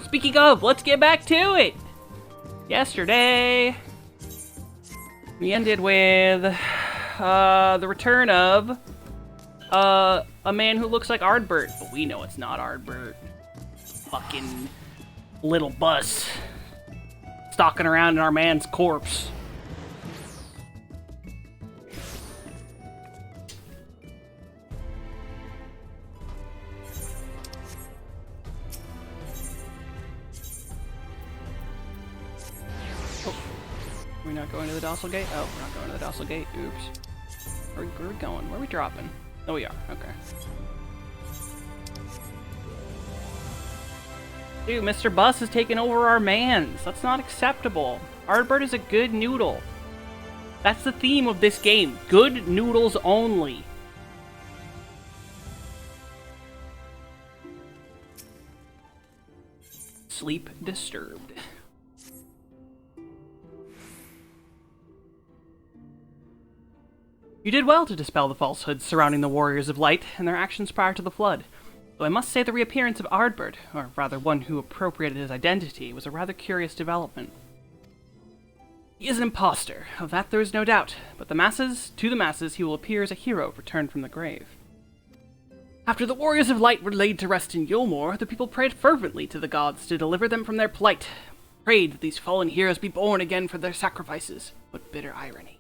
speaking of, let's get back to it! Yesterday, we ended with the return of a man who looks like Ardbert, but we know it's not Ardbert. Fucking little bus stalking around in our man's corpse. We're not going to the Dossel Gate? Oh, we're not going to the Dossel Gate. Oops. Where are we going? Where are we dropping? Oh, we are. Okay. Dude, Mr. Bus is taking over our mans. That's not acceptable. Ardbert is a good noodle. That's the theme of this game. Good noodles only. Sleep disturbed. You did well to dispel the falsehoods surrounding the Warriors of Light and their actions prior to the Flood. Though I must say the reappearance of Ardbert, or rather one who appropriated his identity, was a rather curious development. He is an imposter, of that there is no doubt, but to the masses he will appear as a hero returned from the grave. After the Warriors of Light were laid to rest in Yulmore, the people prayed fervently to the gods to deliver them from their plight, prayed that these fallen heroes be born again for their sacrifices. What bitter irony.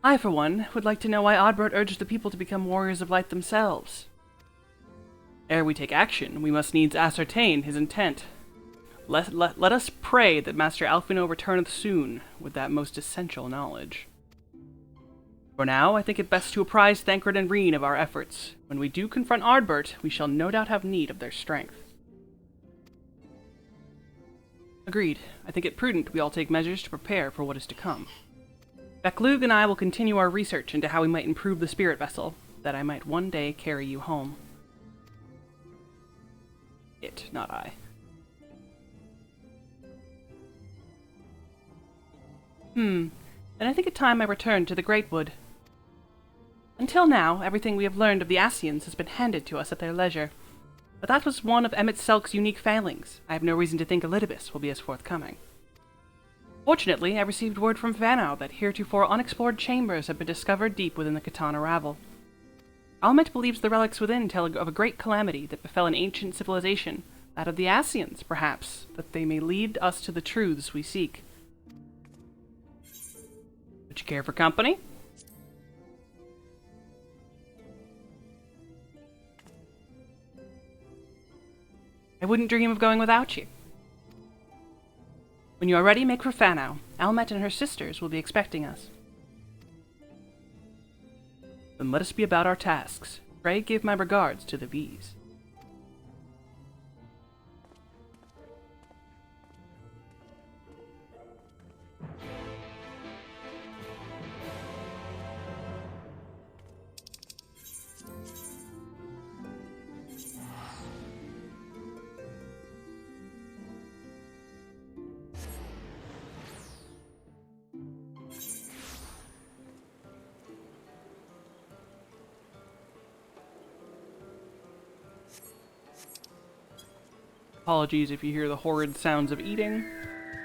I, for one, would like to know why Ardbert urged the people to become Warriors of Light themselves. Ere we take action, we must needs ascertain his intent. Let us pray that Master Alphino returneth soon, with that most essential knowledge. For now, I think it best to apprise Thancred and Reen of our efforts. When we do confront Ardbert, we shall no doubt have need of their strength. Agreed. I think it prudent we all take measures to prepare for what is to come. Beklug and I will continue our research into how we might improve the spirit vessel, that I might one day carry you home. It, not I. Then I think it time I return to the Great Wood. Until now, everything we have learned of the Ascians has been handed to us at their leisure, but that was one of Emmett Selk's unique failings. I have no reason to think Elidibus will be as forthcoming. Fortunately, I received word from Vanau that heretofore unexplored chambers have been discovered deep within the Katana Ravel. Almet believes the relics within tell of a great calamity that befell an ancient civilization, that of the Ascians, perhaps, that they may lead us to the truths we seek. Would you care for company? I wouldn't dream of going without you. When you are ready, make for Fanau. Almet and her sisters will be expecting us. Then let us be about our tasks. Pray give my regards to the V's. Apologies if you hear the horrid sounds of eating.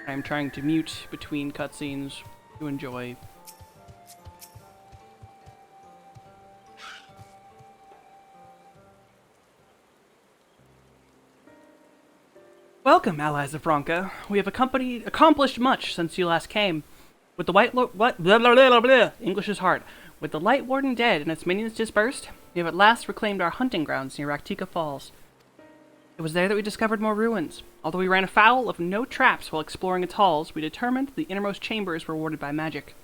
I am trying to mute between cutscenes to enjoy. Welcome, allies of Bronca. We have accomplished much since you last came. With the White Lord, what? Blah, blah, blah, blah, blah. English is hard. With the Light Warden dead and its minions dispersed, we have at last reclaimed our hunting grounds near Raktika Falls. It was there that we discovered more ruins. Although we ran afoul of no traps while exploring its halls, we determined the innermost chambers were warded by magic.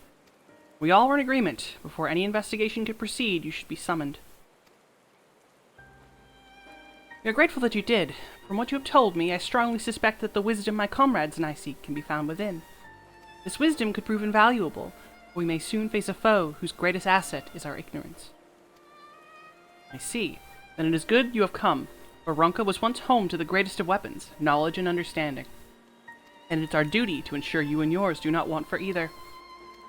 We all were in agreement. Before any investigation could proceed, you should be summoned. We are grateful that you did. From what you have told me, I strongly suspect that the wisdom my comrades and I seek can be found within. This wisdom could prove invaluable, for we may soon face a foe whose greatest asset is our ignorance. I see. Then it is good you have come. Ronka was once home to the greatest of weapons, knowledge and understanding. And it's our duty to ensure you and yours do not want for either.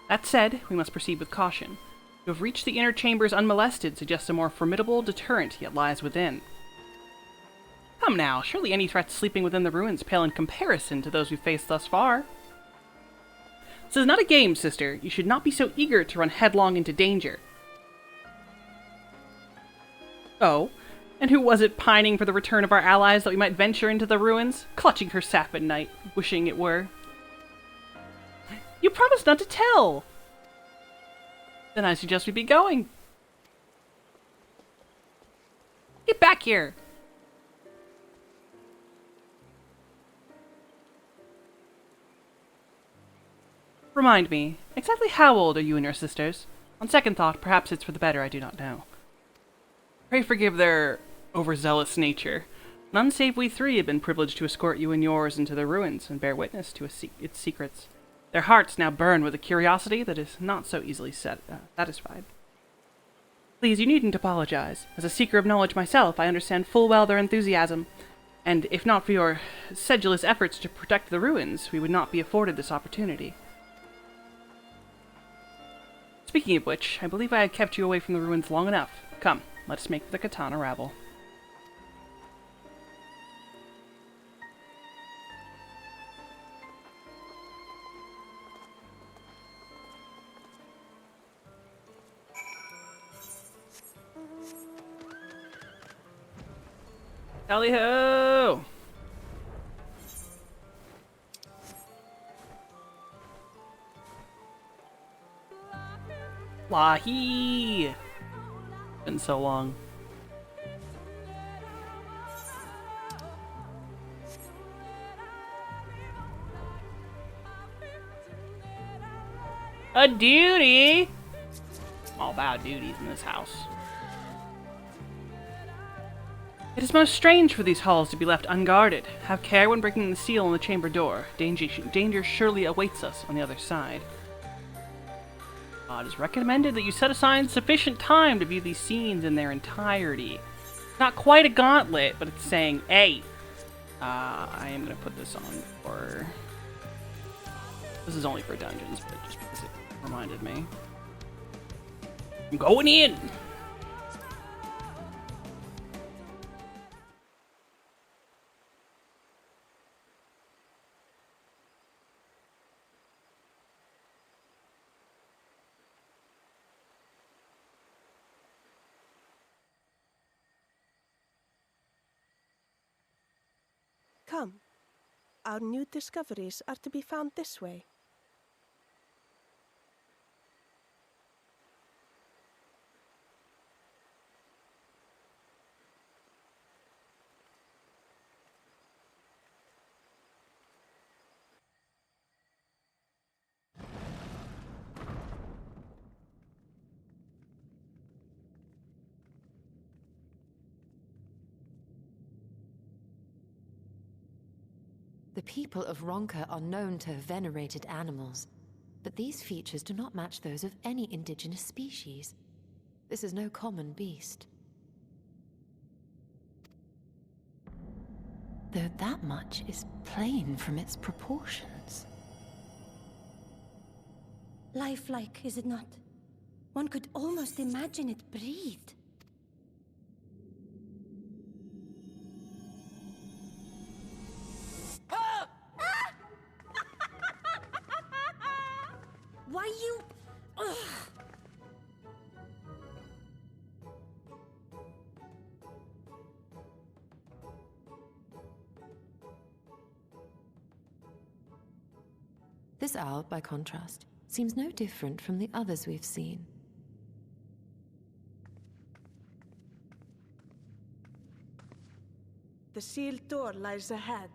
That said, we must proceed with caution. To have reached the inner chambers unmolested suggests a more formidable deterrent yet lies within. Come now, surely any threats sleeping within the ruins pale in comparison to those we've faced thus far. This is not a game, sister. You should not be so eager to run headlong into danger. Oh, and who was it pining for the return of our allies that we might venture into the ruins, clutching her sap at night, wishing it were? You promised not to tell! Then I suggest we be going. Get back here! Remind me, exactly how old are you and your sisters? On second thought, perhaps it's for the better, I do not know. Pray forgive their overzealous nature. None save we three have been privileged to escort you and yours into the ruins and bear witness to its secrets. Their hearts now burn with a curiosity that is not so easily satisfied. Please, you needn't apologize. As a seeker of knowledge myself, I understand full well their enthusiasm, and if not for your sedulous efforts to protect the ruins, we would not be afforded this opportunity. Speaking of which, I believe I have kept you away from the ruins long enough. Come, let us make the katana ravel. Tally-ho! Lahi! Been so long. A duty! All about duties in this house. It is most strange for these halls to be left unguarded. Have care when breaking the seal on the chamber door. Danger surely awaits us on the other side. It is recommended that you set aside sufficient time to view these scenes in their entirety. Not quite a gauntlet, but it's saying, hey, I am going to put this on for... This is only for dungeons, but just because it reminded me. I'm going in! Come. Our new discoveries are to be found this way. The people of Ronka are known to have venerated animals, but these features do not match those of any indigenous species. This is no common beast. Though that much is plain from its proportions. Lifelike, is it not? One could almost imagine it breathed. Why you... Ugh. This owl, by contrast, seems no different from the others we've seen. The sealed door lies ahead.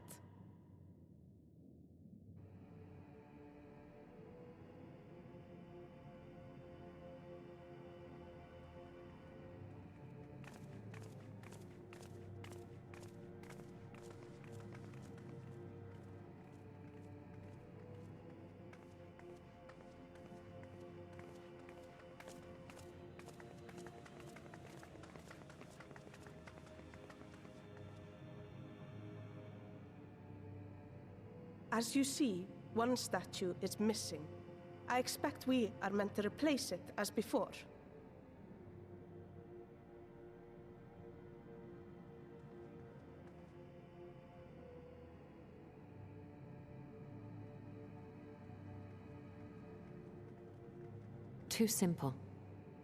As you see, one statue is missing. I expect we are meant to replace it as before. too simple.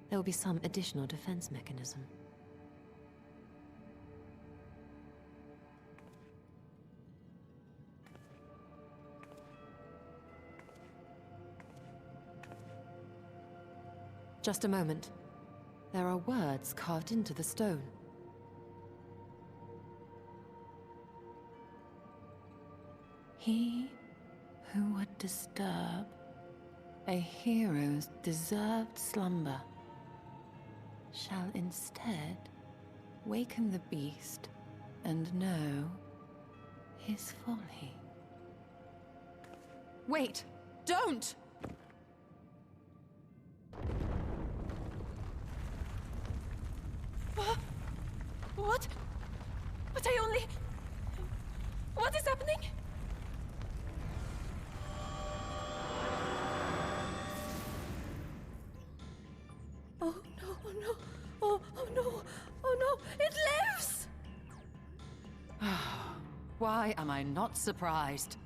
There will be some additional defense mechanism. Just a moment. There are words carved into the stone. He who would disturb a hero's deserved slumber shall instead waken the beast and know his folly. Wait! Don't! What? But I only... What is happening? Oh no, oh no, oh no, oh no, it lives! Why am I not surprised?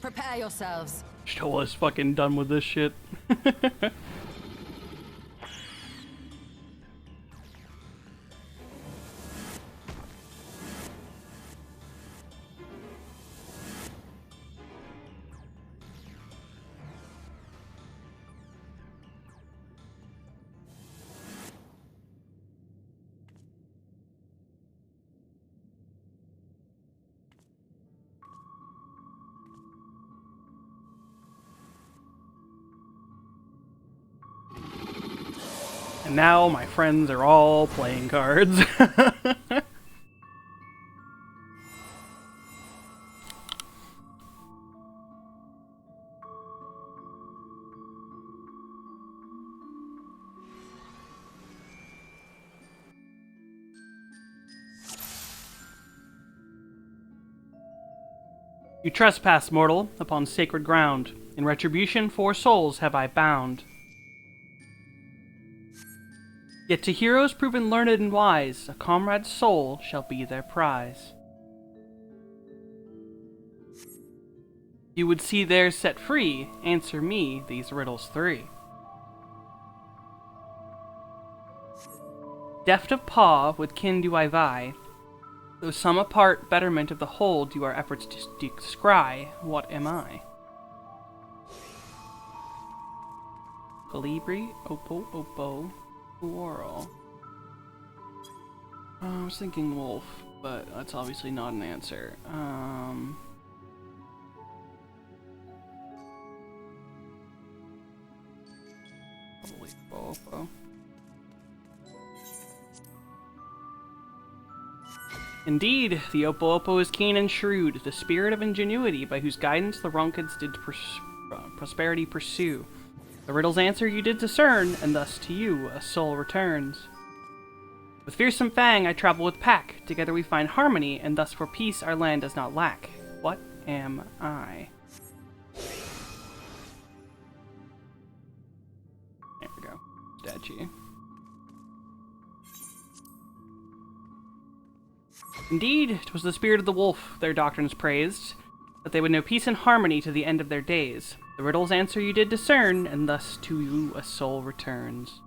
Prepare yourselves. Show us fucking done with this shit. And now my friends are all playing cards. You trespass, mortal, upon sacred ground. In retribution, 4 souls have I bound. Yet to heroes proven learned and wise, a comrade's soul shall be their prize. You would see theirs set free, answer me these riddles 3. Deft of paw, with kin do I vie. Though some apart betterment of the whole do our efforts to descry, what am I? Calibri, Oppo, Uoro. I was thinking wolf, but that's obviously not an answer. Probably Oppo. Indeed, the Oppo is keen and shrewd, the spirit of ingenuity by whose guidance the Ronkids did prosperity pursue. The riddle's answer you did discern, and thus to you a soul returns. With fearsome fang I travel with pack, together we find harmony, and thus for peace our land does not lack. What am I? There we go. Statue. Indeed, 'twas the spirit of the wolf their doctrines praised, that they would know peace and harmony to the end of their days. The riddle's answer you did discern, and thus to you a soul returns.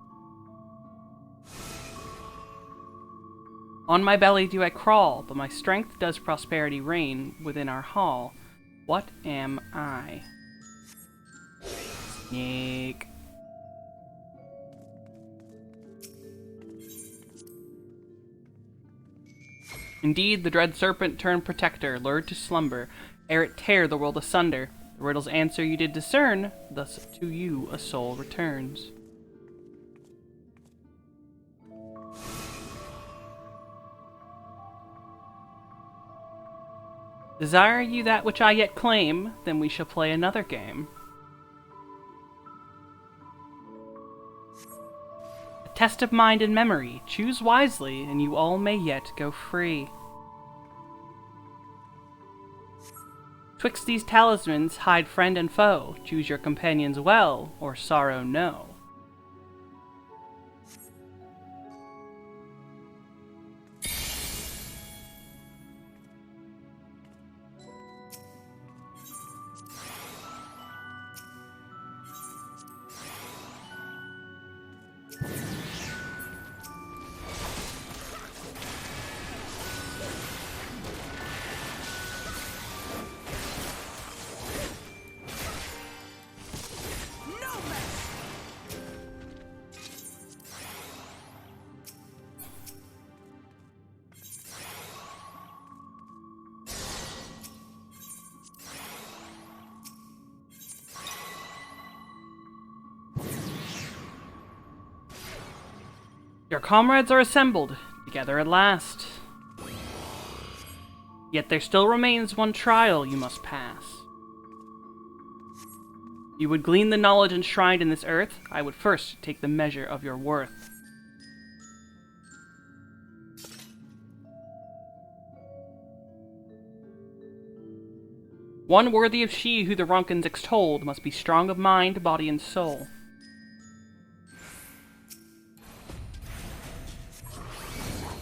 On my belly do I crawl, but my strength does prosperity reign within our hall. What am I? Snake. Indeed, the dread serpent turned protector, lured to slumber, ere it tear the world asunder. The riddle's answer you did discern, thus to you a soul returns. Desire you that which I yet claim, then we shall play another game. A test of mind and memory, choose wisely, and you all may yet go free. Twixt these talismans hide friend and foe, choose your companions well, or sorrow no. Your comrades are assembled, together at last. Yet there still remains one trial you must pass. If you would glean the knowledge enshrined in this earth, I would first take the measure of your worth. One worthy of she who the Ronkans extolled must be strong of mind, body, and soul.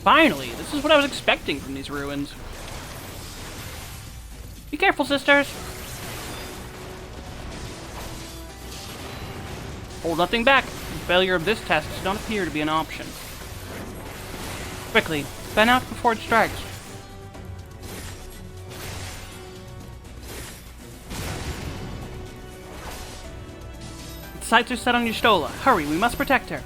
Finally, this is what I was expecting from these ruins. Be careful, sisters! Hold nothing back. The failure of this test does not appear to be an option. Quickly, fan out before it strikes. Its sights are set on Y'shtola. Hurry, we must protect her.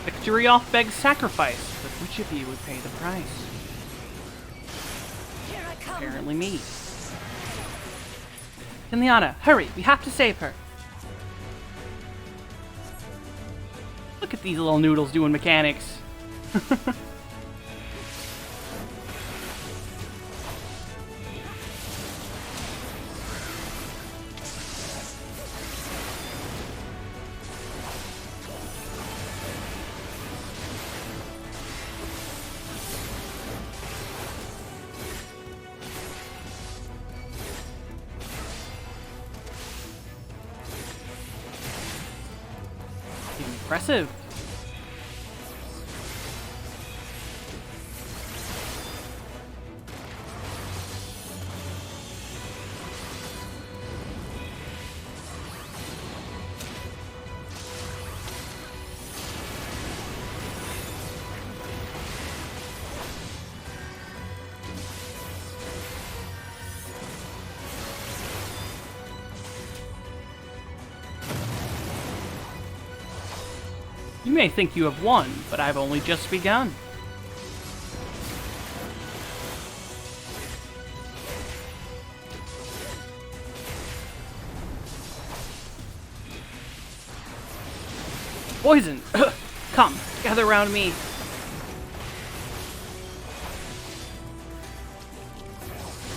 Victory off begs sacrifice, but which of you would pay the price? Here I come. Apparently me. Kenliana, hurry, we have to save her. Look at these little noodles doing mechanics. Impressive. You may think you have won, but I've only just begun. Poison! Come, gather around me.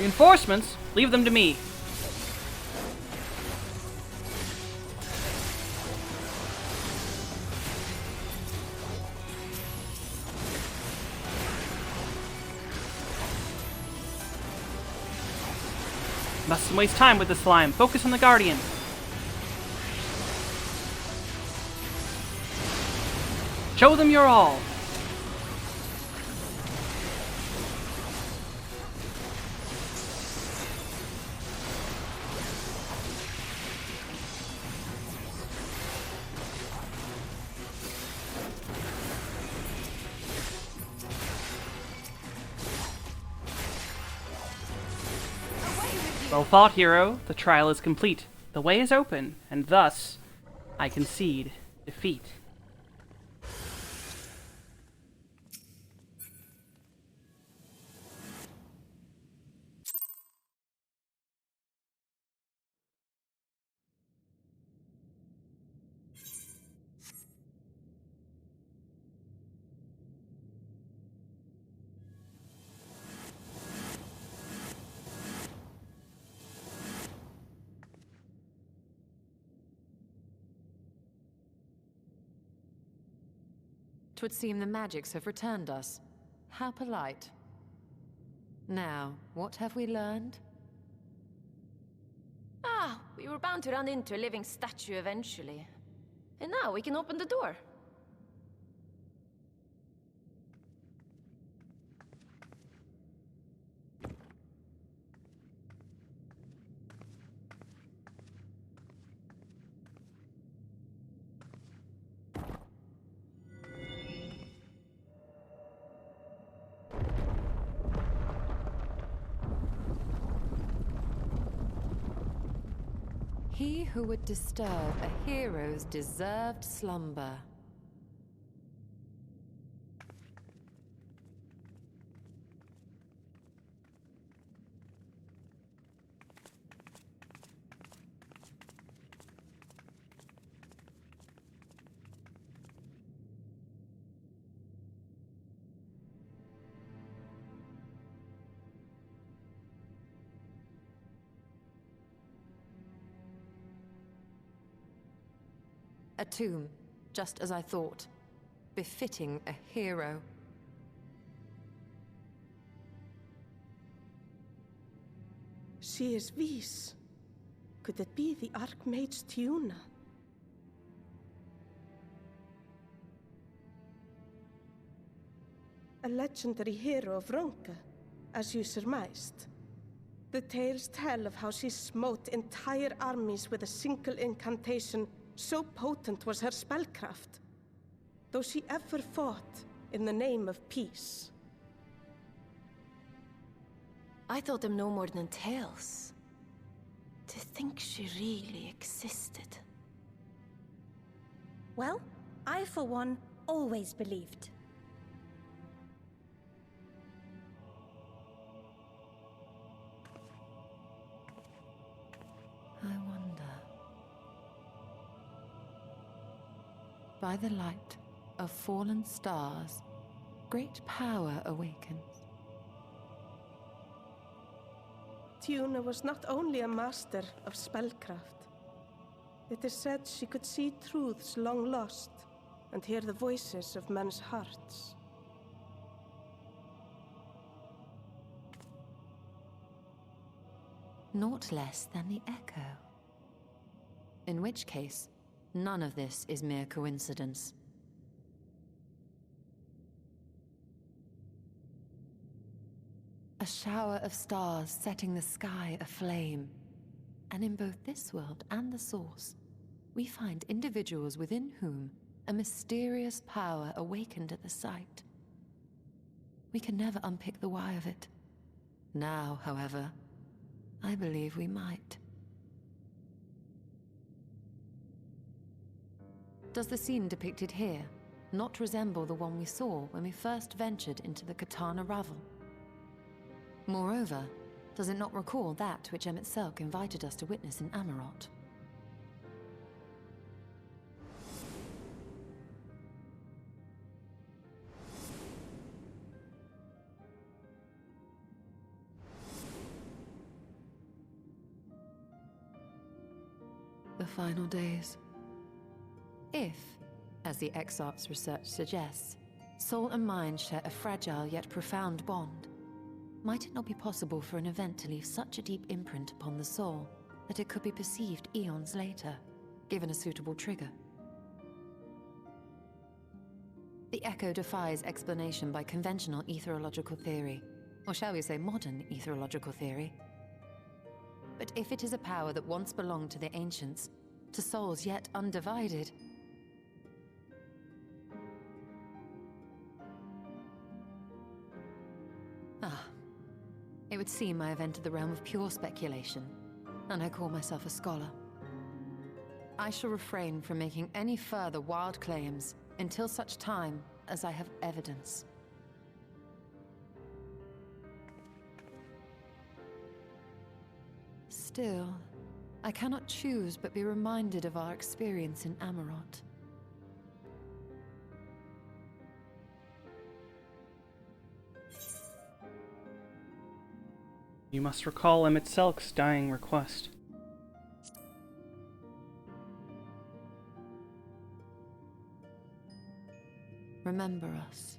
Reinforcements? Leave them to me. Mustn't waste time with the slime. Focus on the Guardian. Show them your all. Well fought, hero. The trial is complete. The way is open, and thus, I concede defeat. Twould seem the magics have returned us. How polite. Now, what have we learned? Ah, we were bound to run into a living statue eventually. And now we can open the door. He who would disturb a hero's deserved slumber. A tomb, just as I thought. Befitting a hero. She is Vis. Could it be the Archmage Tiuna? A legendary hero of Ronka, as you surmised. The tales tell of how she smote entire armies with a single incantation, so potent was her spellcraft. Though she ever fought in the name of peace. I thought them no more than tales. To think she really existed. Well, I for one always believed. I wonder. By the light of fallen stars, great power awakens. Tiuna was not only a master of spellcraft. It is said she could see truths long lost and hear the voices of men's hearts. Naught less than the echo. In which case, none of this is mere coincidence. A shower of stars setting the sky aflame. And in both this world and the Source, we find individuals within whom a mysterious power awakened at the sight. We can never unpick the why of it. Now, however, I believe we might. Does the scene depicted here not resemble the one we saw when we first ventured into the Katana Ravel? Moreover, does it not recall that which Emet-Selch invited us to witness in Amarot? The final days. If, as the XIV's research suggests, soul and mind share a fragile yet profound bond, might it not be possible for an event to leave such a deep imprint upon the soul that it could be perceived eons later, given a suitable trigger? The echo defies explanation by conventional etherological theory, or shall we say modern etherological theory. But if it is a power that once belonged to the ancients, to souls yet undivided, it would seem I have entered the realm of pure speculation, and I call myself a scholar. I shall refrain from making any further wild claims until such time as I have evidence. Still, I cannot choose but be reminded of our experience in Amarot. You must recall Emet-Selch's dying request. Remember us.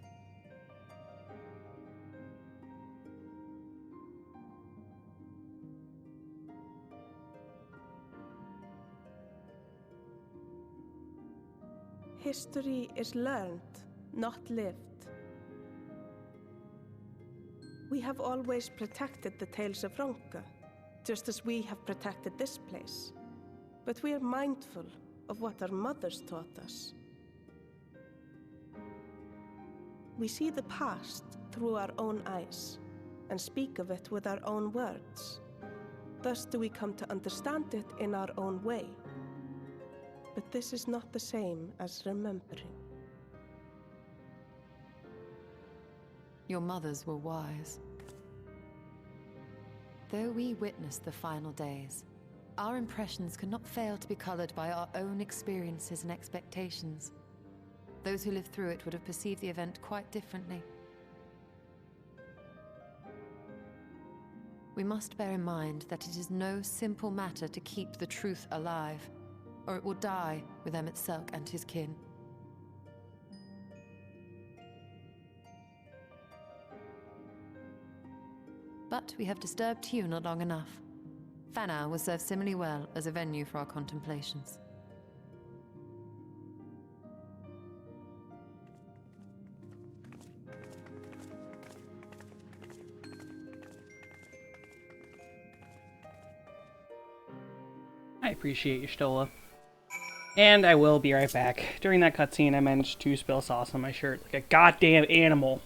History is learned, not lived. We have always protected the tales of Ronka, just as we have protected this place. But we are mindful of what our mothers taught us. We see the past through our own eyes, and speak of it with our own words. Thus do we come to understand it in our own way. But this is not the same as remembering. Your mothers were wise. Though we witnessed the final days, our impressions cannot fail to be colored by our own experiences and expectations. Those who lived through it would have perceived the event quite differently. We must bear in mind that it is no simple matter to keep the truth alive, or it will die with Emmett Selk and his kin. But we have disturbed Tiuna long enough. Fana will serve similarly well as a venue for our contemplations. I appreciate you, Stola. And I will be right back. During that cutscene, I managed to spill sauce on my shirt like a goddamn animal.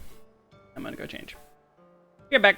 I'm gonna go change. Get back.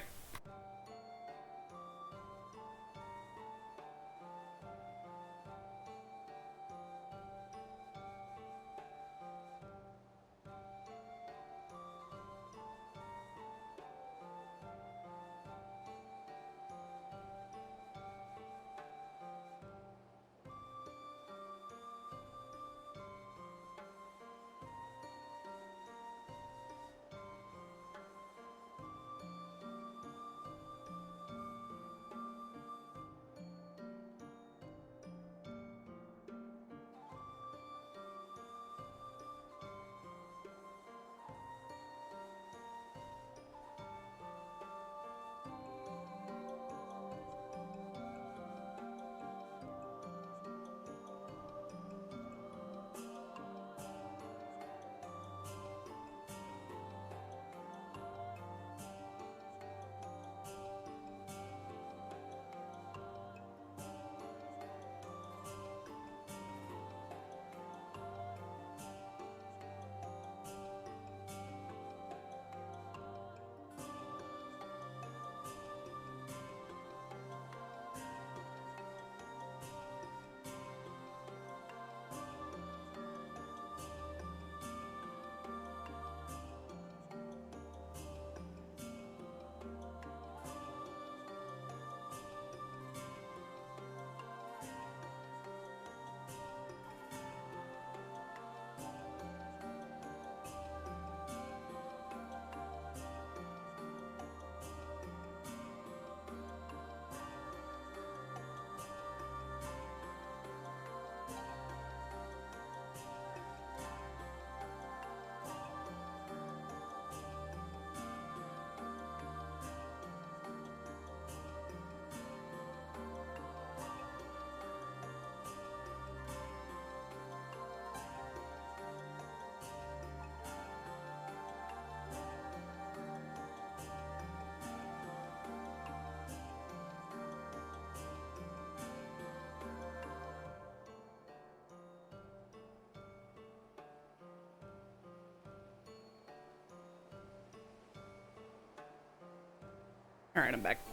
Alright, I'm back.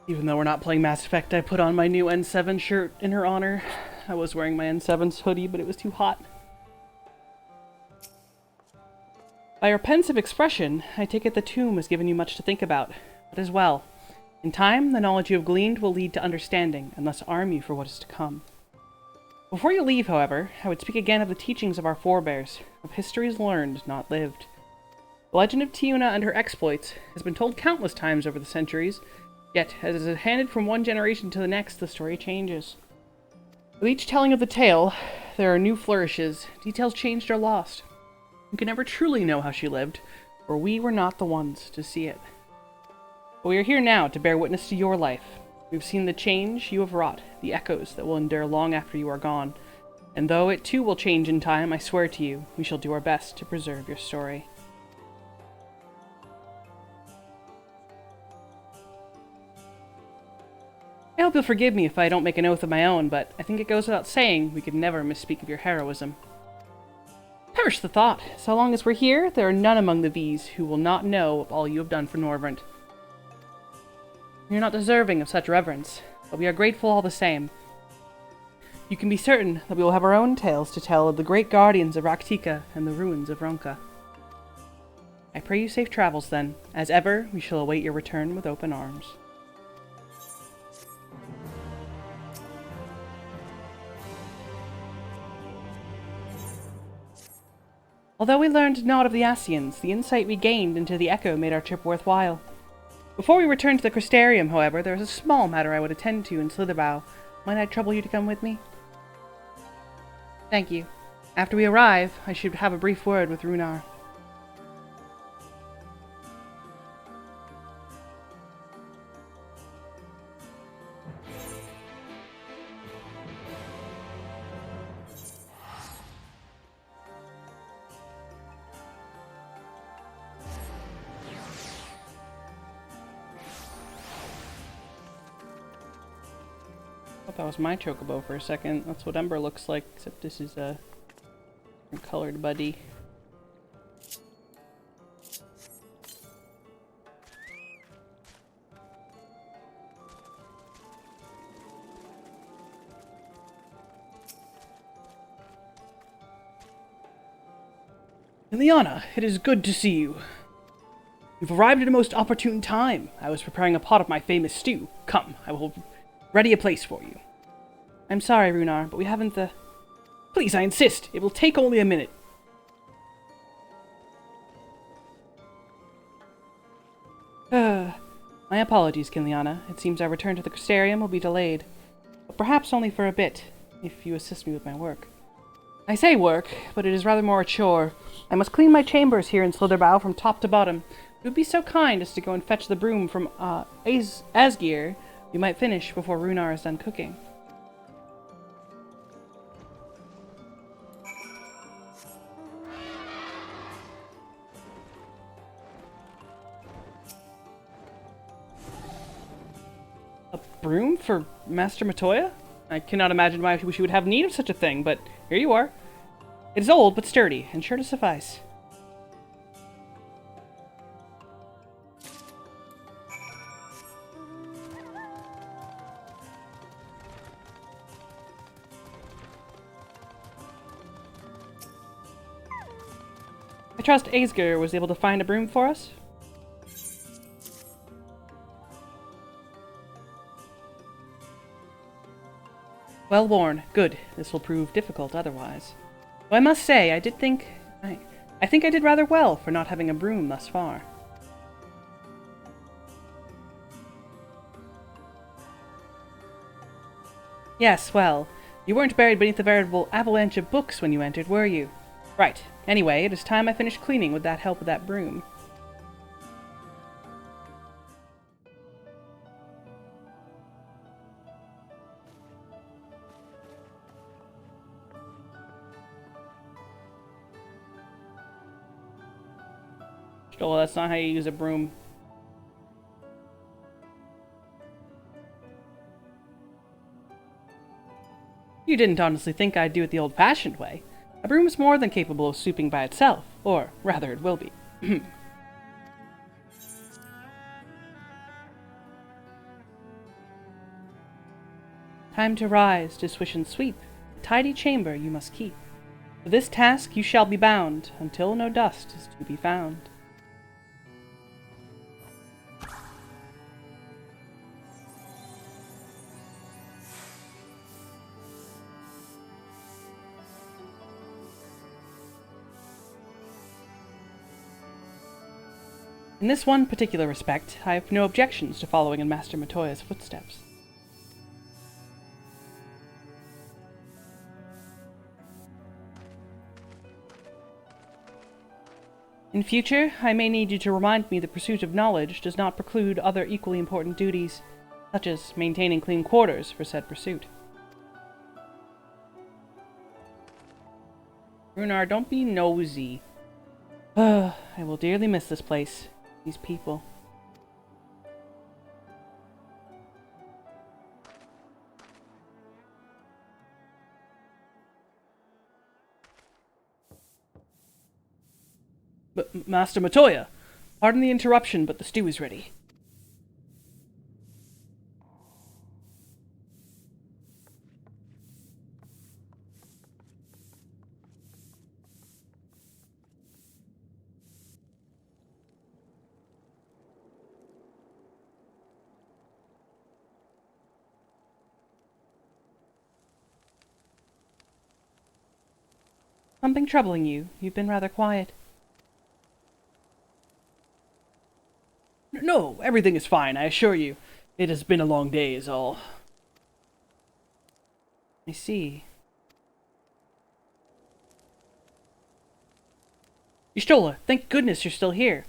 Even though we're not playing Mass Effect, I put on my new N7 shirt in her honor. I was wearing my N7's hoodie, but it was too hot. By your pensive expression, I take it the tomb has given you much to think about. But as well, in time, the knowledge you have gleaned will lead to understanding, and thus arm you for what is to come. Before you leave, however, I would speak again of the teachings of our forebears, of histories learned, not lived. The legend of Tiuna and her exploits has been told countless times over the centuries, yet as it is handed from one generation to the next, the story changes. With each telling of the tale, there are new flourishes, details changed or lost. You can never truly know how she lived, for we were not the ones to see it. But we are here now to bear witness to your life. We've seen the change you have wrought, the echoes that will endure long after you are gone. And though it too will change in time, I swear to you, we shall do our best to preserve your story. I hope you'll forgive me if I don't make an oath of my own, but I think it goes without saying we could never misspeak of your heroism. Perish the thought. So long as we're here, there are none among the V's who will not know of all you have done for Norvrent. You're not deserving of such reverence, but we are grateful all the same. You can be certain that we will have our own tales to tell of the great guardians of Raktika and the ruins of Ronka. I pray you safe travels then. As ever, we shall await your return with open arms. Although we learned naught of the Ascians, the insight we gained into the Echo made our trip worthwhile. Before we return to the Crystarium, however, there is a small matter I would attend to in Slitherbough. Might I trouble you to come with me? Thank you. After we arrive, I should have a brief word with Runar. Thought that was my chocobo for a second. That's what Ember looks like, except this is a colored buddy. Liliana, it is good to see you. You've arrived at a most opportune time. I was preparing a pot of my famous stew. Come, I will ready a place for you. I'm sorry, Runar, but we haven't the... Please, I insist. It will take only a minute. My apologies, Kinliana. It seems our return to the Crystarium will be delayed. But perhaps only for a bit, if you assist me with my work. I say work, but it is rather more a chore. I must clean my chambers here in Slitherbough from top to bottom. It would be so kind as to go and fetch the broom from Asgeir. We might finish before Runar is done cooking. A broom for Master Matoya? I cannot imagine why she would have need of such a thing, but here you are. It is old but sturdy, and sure to suffice. I trust Asgeir was able to find a broom for us? Well worn. Good. This will prove difficult otherwise. Though I must say, I think I did rather well for not having a broom thus far. Yes, well, you weren't buried beneath a veritable avalanche of books when you entered, were you? Right. Anyway, it is time I finished cleaning with that help of that broom. Oh, that's not how you use a broom. You didn't honestly think I'd do it the old-fashioned way. A broom is more than capable of sweeping by itself. Or, rather, it will be. Time to rise, to swish and sweep. A tidy chamber you must keep. For this task you shall be bound, until no dust is to be found. In this one particular respect, I have no objections to following in Master Matoya's footsteps. In future, I may need you to remind me the pursuit of knowledge does not preclude other equally important duties, such as maintaining clean quarters for said pursuit. Runar, don't be nosy. I will dearly miss this place. These people. But Master Matoya, pardon the interruption, but the stew is ready. Something troubling you? You've been rather quiet. No, everything is fine, I assure you. It has been a long day is all. I see. Y'shtola, thank goodness you're still here.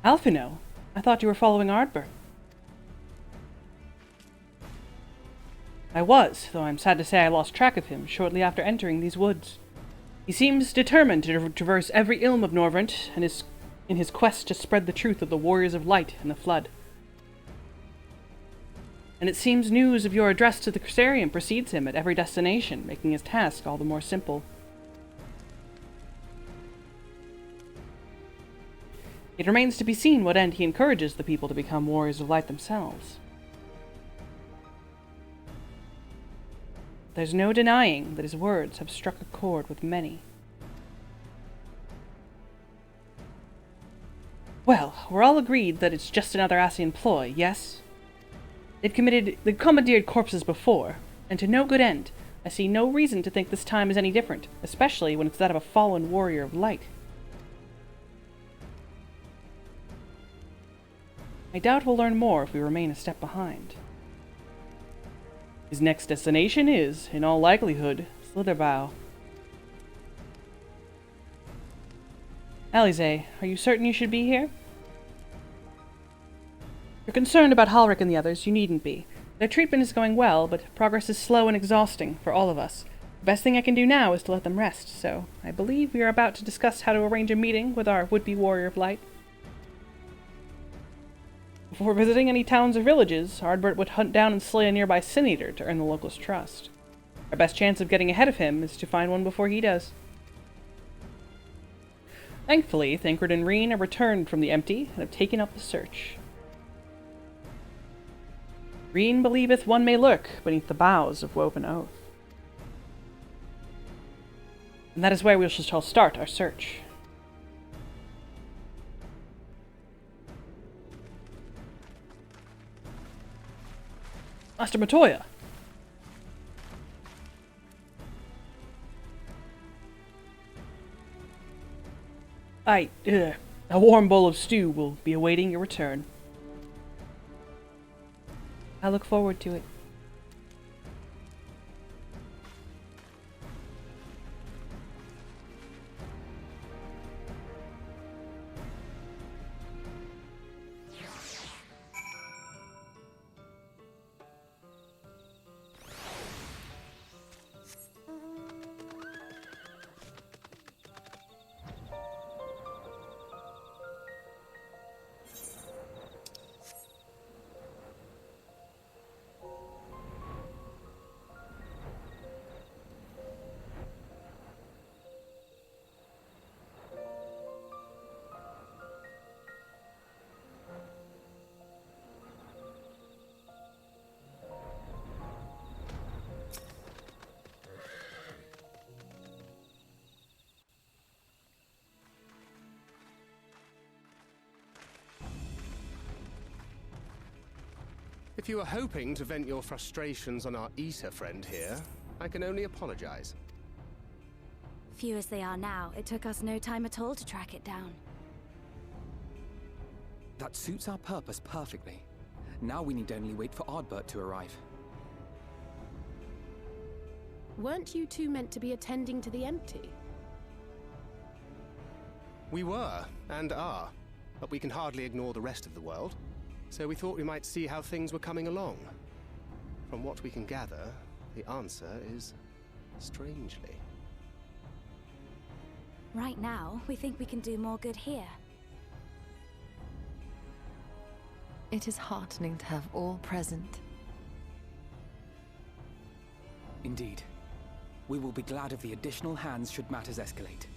Alphino, I thought you were following Ardbert. I was, though I'm sad to say I lost track of him shortly after entering these woods. He seems determined to traverse every ilm of Norvrent, and is in his quest to spread the truth of the Warriors of Light and the Flood. And it seems news of your address to the Crusarian precedes him at every destination, making his task all the more simple. It remains to be seen what end he encourages the people to become Warriors of Light themselves. There's no denying that his words have struck a chord with many. Well, we're all agreed that it's just another Ascian ploy, yes? They've commandeered corpses before, and to no good end. I see no reason to think this time is any different, especially when it's that of a fallen warrior of light. I doubt we'll learn more if we remain a step behind. His next destination is, in all likelihood, Slitherbow. Alize, are you certain you should be here? You're concerned about Halric and the others, you needn't be. Their treatment is going well, but progress is slow and exhausting for all of us. The best thing I can do now is to let them rest, so I believe we are about to discuss how to arrange a meeting with our would-be Warrior of Light. Before visiting any towns or villages, Ardbert would hunt down and slay a nearby Sin Eater to earn the locals' trust. Our best chance of getting ahead of him is to find one before he does. Thankfully, Thancred and Reen are returned from the empty and have taken up the search. Reen believeth one may lurk beneath the boughs of Woven Oath. And that is where we shall start our search. Master Matoya! A warm bowl of stew will be awaiting your return. I look forward to it. If you were hoping to vent your frustrations on our Eater friend here, I can only apologize. Few as they are now, it took us no time at all to track it down. That suits our purpose perfectly. Now we need only wait for Ardbert to arrive. Weren't you two meant to be attending to the empty? We were, and are, but we can hardly ignore the rest of the world. So we thought we might see how things were coming along. From what we can gather, the answer is strangely. Right now, we think we can do more good here. It is heartening to have all present. Indeed. We will be glad of the additional hands should matters escalate.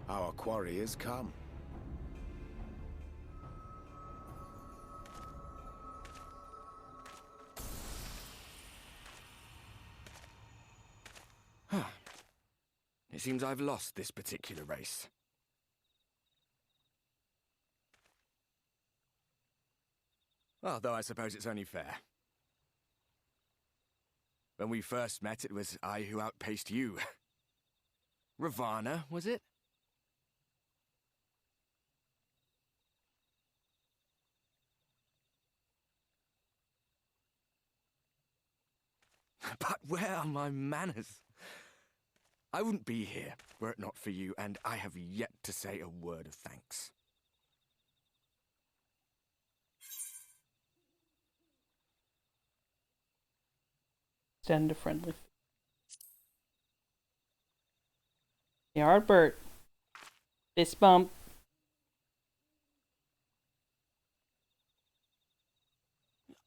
Our quarry has come. It seems I've lost this particular race. Although I suppose it's only fair. When we first met, it was I who outpaced you. Ravana, was it? But where are my manners? I wouldn't be here were it not for you, and I have yet to say a word of thanks. Send a friendly. Ardbert. Fist bump.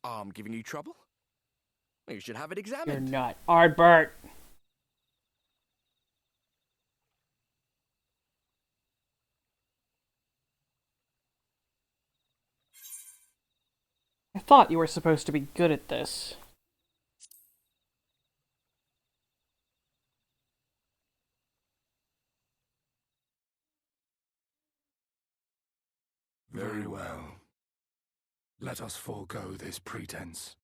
I'm giving you trouble? You should have it examined. You're not. Ardbert. I thought you were supposed to be good at this. Very well. Let us forego this pretense.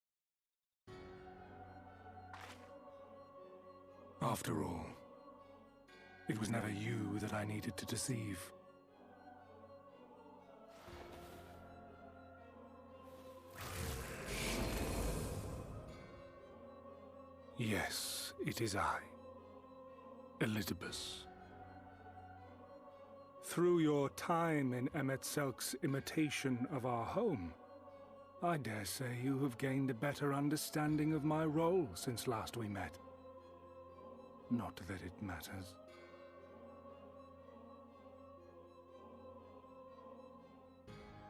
After all, it was never you that I needed to deceive. Yes, it is I, Elizabeth. Through your time in Emet-Selk's imitation of our home, I dare say you have gained a better understanding of my role since last we met. Not that it matters.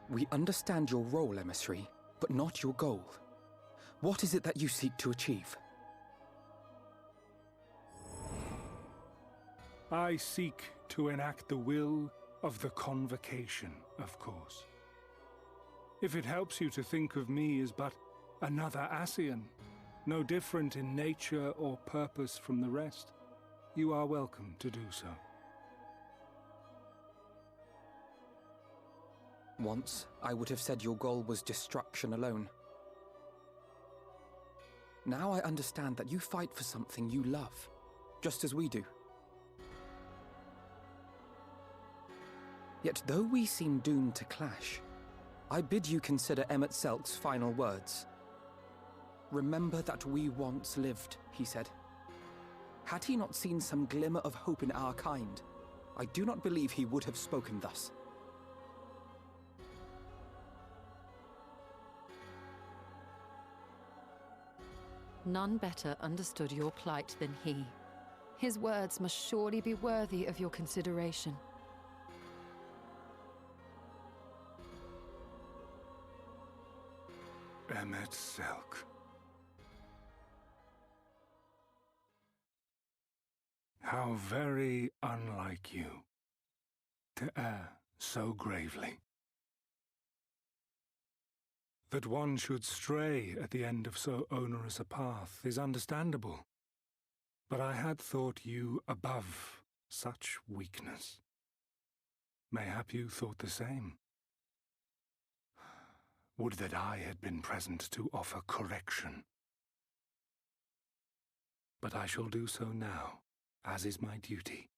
We understand your role, emissary, but not your goal. What is it that you seek to achieve? I seek to enact the will of the Convocation, of course. If it helps you to think of me as but another Ascian, no different in nature or purpose from the rest, you are welcome to do so. Once, I would have said your goal was destruction alone. Now I understand that you fight for something you love, just as we do. Yet though we seem doomed to clash, I bid you consider Emet-Selk's final words. Remember that we once lived, he said. Had he not seen some glimmer of hope in our kind, I do not believe he would have spoken thus. None better understood your plight than he. His words must surely be worthy of your consideration. Emet-Selk. How very unlike you to err so gravely. That one should stray at the end of so onerous a path is understandable, but I had thought you above such weakness. Mayhap you thought the same. Would that I had been present to offer correction. But I shall do so now, as is my duty,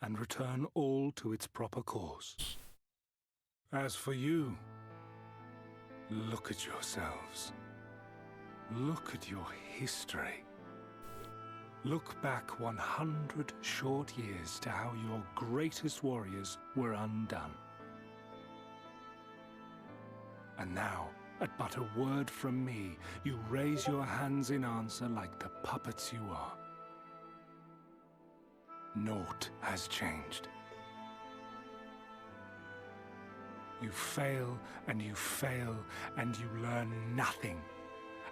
and return all to its proper course. As for you, look at yourselves. Look at your history. Look back 100 short years to how your greatest warriors were undone. And now, at but a word from me, you raise your hands in answer like the puppets you are. Naught has changed. You fail, and you fail, and you learn nothing.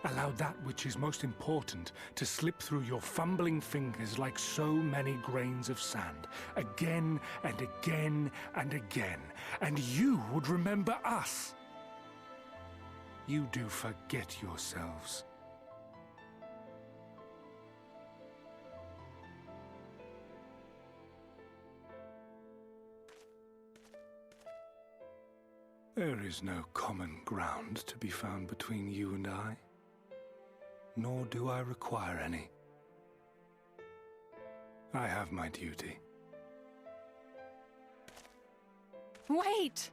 Allow that which is most important to slip through your fumbling fingers like so many grains of sand, again and again and again, and you would remember us. You do forget yourselves. There is no common ground to be found between you and I, nor do I require any. I have my duty. Wait!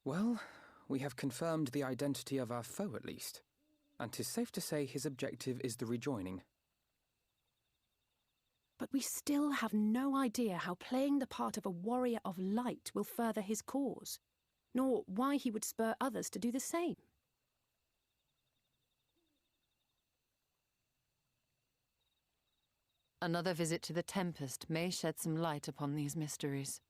Well, we have confirmed the identity of our foe at least, and 'tis safe to say his objective is the rejoining. But we still have no idea how playing the part of a warrior of light will further his cause, nor why he would spur others to do the same. Another visit to the Tempest may shed some light upon these mysteries.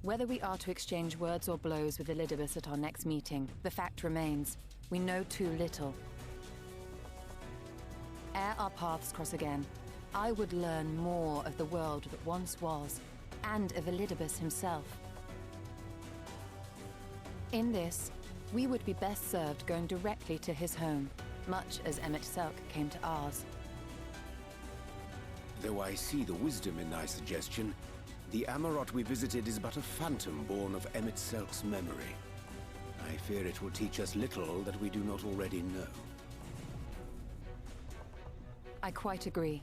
Whether we are to exchange words or blows with Elidibus at our next meeting, the fact remains, we know too little. Ere our paths cross again, I would learn more of the world that once was, and of Elidibus himself. In this, we would be best served going directly to his home, much as Emmett Selk came to ours. Though I see the wisdom in thy suggestion, the Amarot we visited is but a phantom born of Emmett Selk's memory. I fear it will teach us little that we do not already know. I quite agree.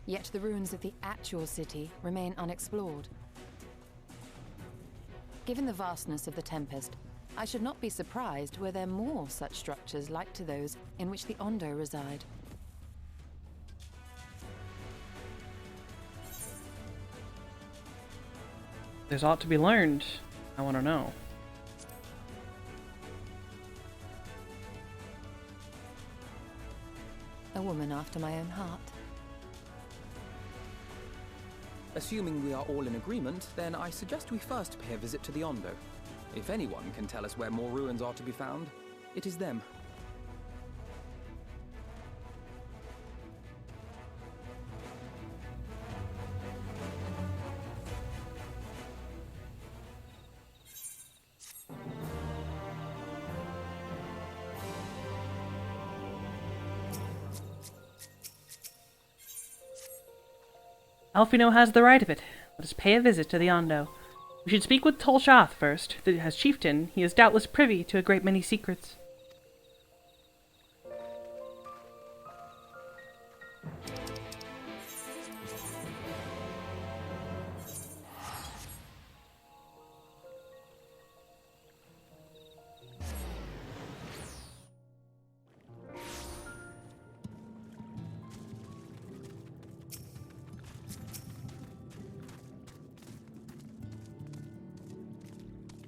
Yet the ruins of the actual city remain unexplored. Given the vastness of the Tempest, I should not be surprised were there more such structures like to those in which the Ondo reside. There's ought to be learned. I want to know. A woman after my own heart. Assuming we are all in agreement, then I suggest we first pay a visit to the Ondo. If anyone can tell us where more ruins are to be found, it is them. Alfino has the right of it. Let us pay a visit to the Ondo. We should speak with Tolshath first. As chieftain, he is doubtless privy to a great many secrets.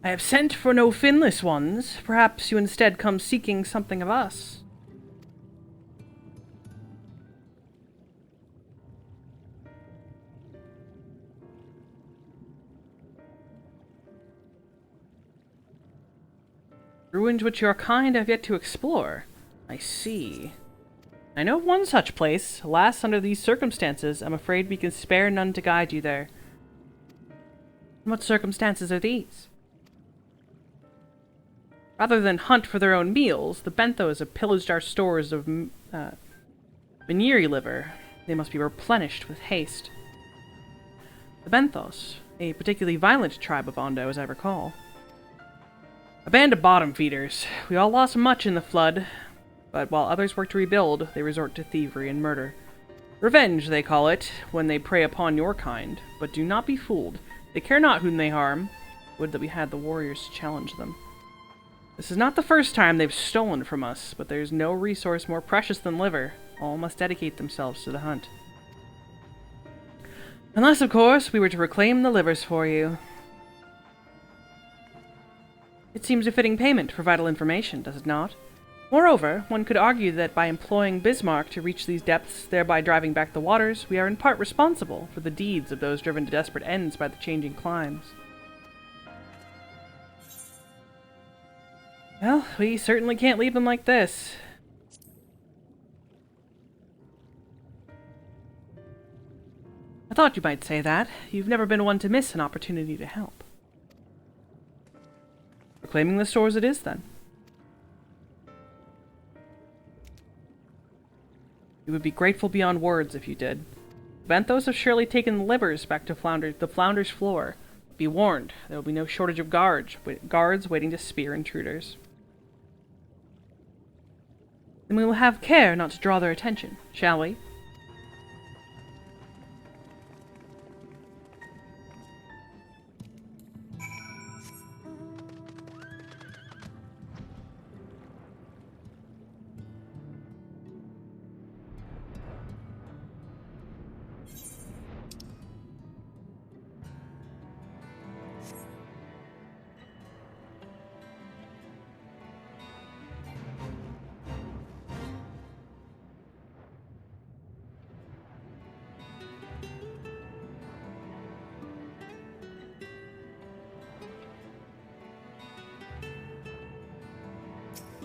I have sent for no finless ones. Perhaps you instead come seeking something of us. Ruins which your kind have yet to explore. I see. I know of one such place. Alas, under these circumstances, I'm afraid we can spare none to guide you there. What circumstances are these? Rather than hunt for their own meals, the Benthos have pillaged our stores of Veneri liver. They must be replenished with haste. The Benthos, a particularly violent tribe of Ondo, as I recall. A band of bottom feeders. We all lost much in the flood, but while others work to rebuild, they resort to thievery and murder. Revenge, they call it, when they prey upon your kind. But do not be fooled. They care not whom they harm. Would that we had the warriors to challenge them. This is not the first time they've stolen from us, but there's no resource more precious than liver. All must dedicate themselves to the hunt. Unless, of course, we were to reclaim the livers for you. It seems a fitting payment for vital information, does it not? Moreover, one could argue that by employing Bismarck to reach these depths, thereby driving back the waters, we are in part responsible for the deeds of those driven to desperate ends by the changing climes. Well, we certainly can't leave them like this. I thought you might say that. You've never been one to miss an opportunity to help. Reclaiming the stores it is, then. We would be grateful beyond words if you did. Benthos have surely taken the livers back to the Flounder's floor. Be warned, there will be no shortage of guards waiting to spear intruders. Then we will have care not to draw their attention, shall we?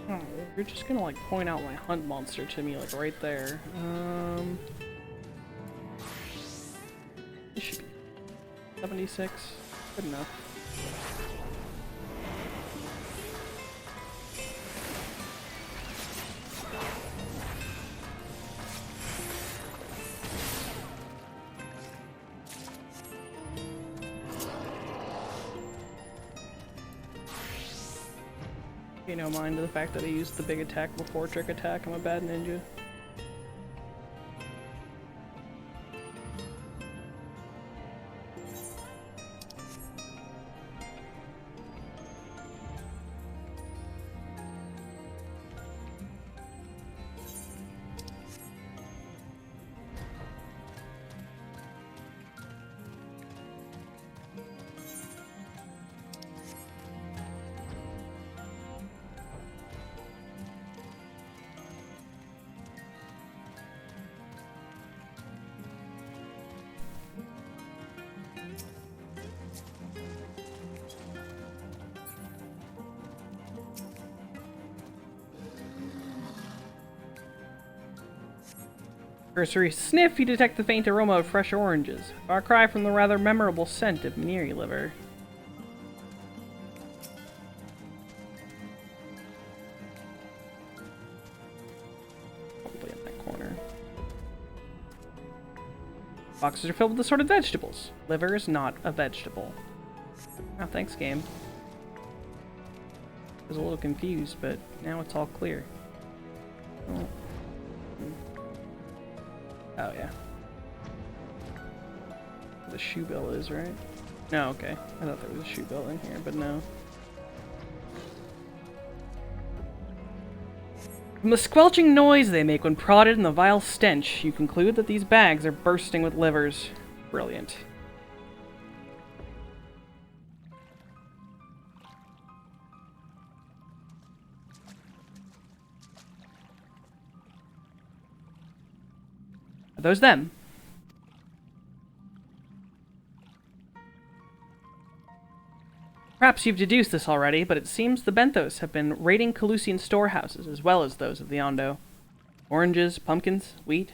Oh, you're just gonna like point out my hunt monster to me like right there. This should be 76. Good enough. You know, mind the fact that I used the big attack before trick attack. I'm a bad ninja. Cursory sniff, you detect the faint aroma of fresh oranges. Far cry from the rather memorable scent of Miri liver. Probably in that corner. Boxes are filled with assorted vegetables. Liver is not a vegetable. Oh, thanks, game. I was a little confused, but now it's all clear. Oh. Oh, yeah. The shoe bill is, right? No, okay. I thought there was a shoe bill in here, but no. From the squelching noise they make when prodded and the vile stench, you conclude that these bags are bursting with livers. Brilliant. Are those them? Perhaps you've deduced this already, but it seems the Benthos have been raiding Calusian storehouses as well as those of the Ondo. Oranges, pumpkins, wheat.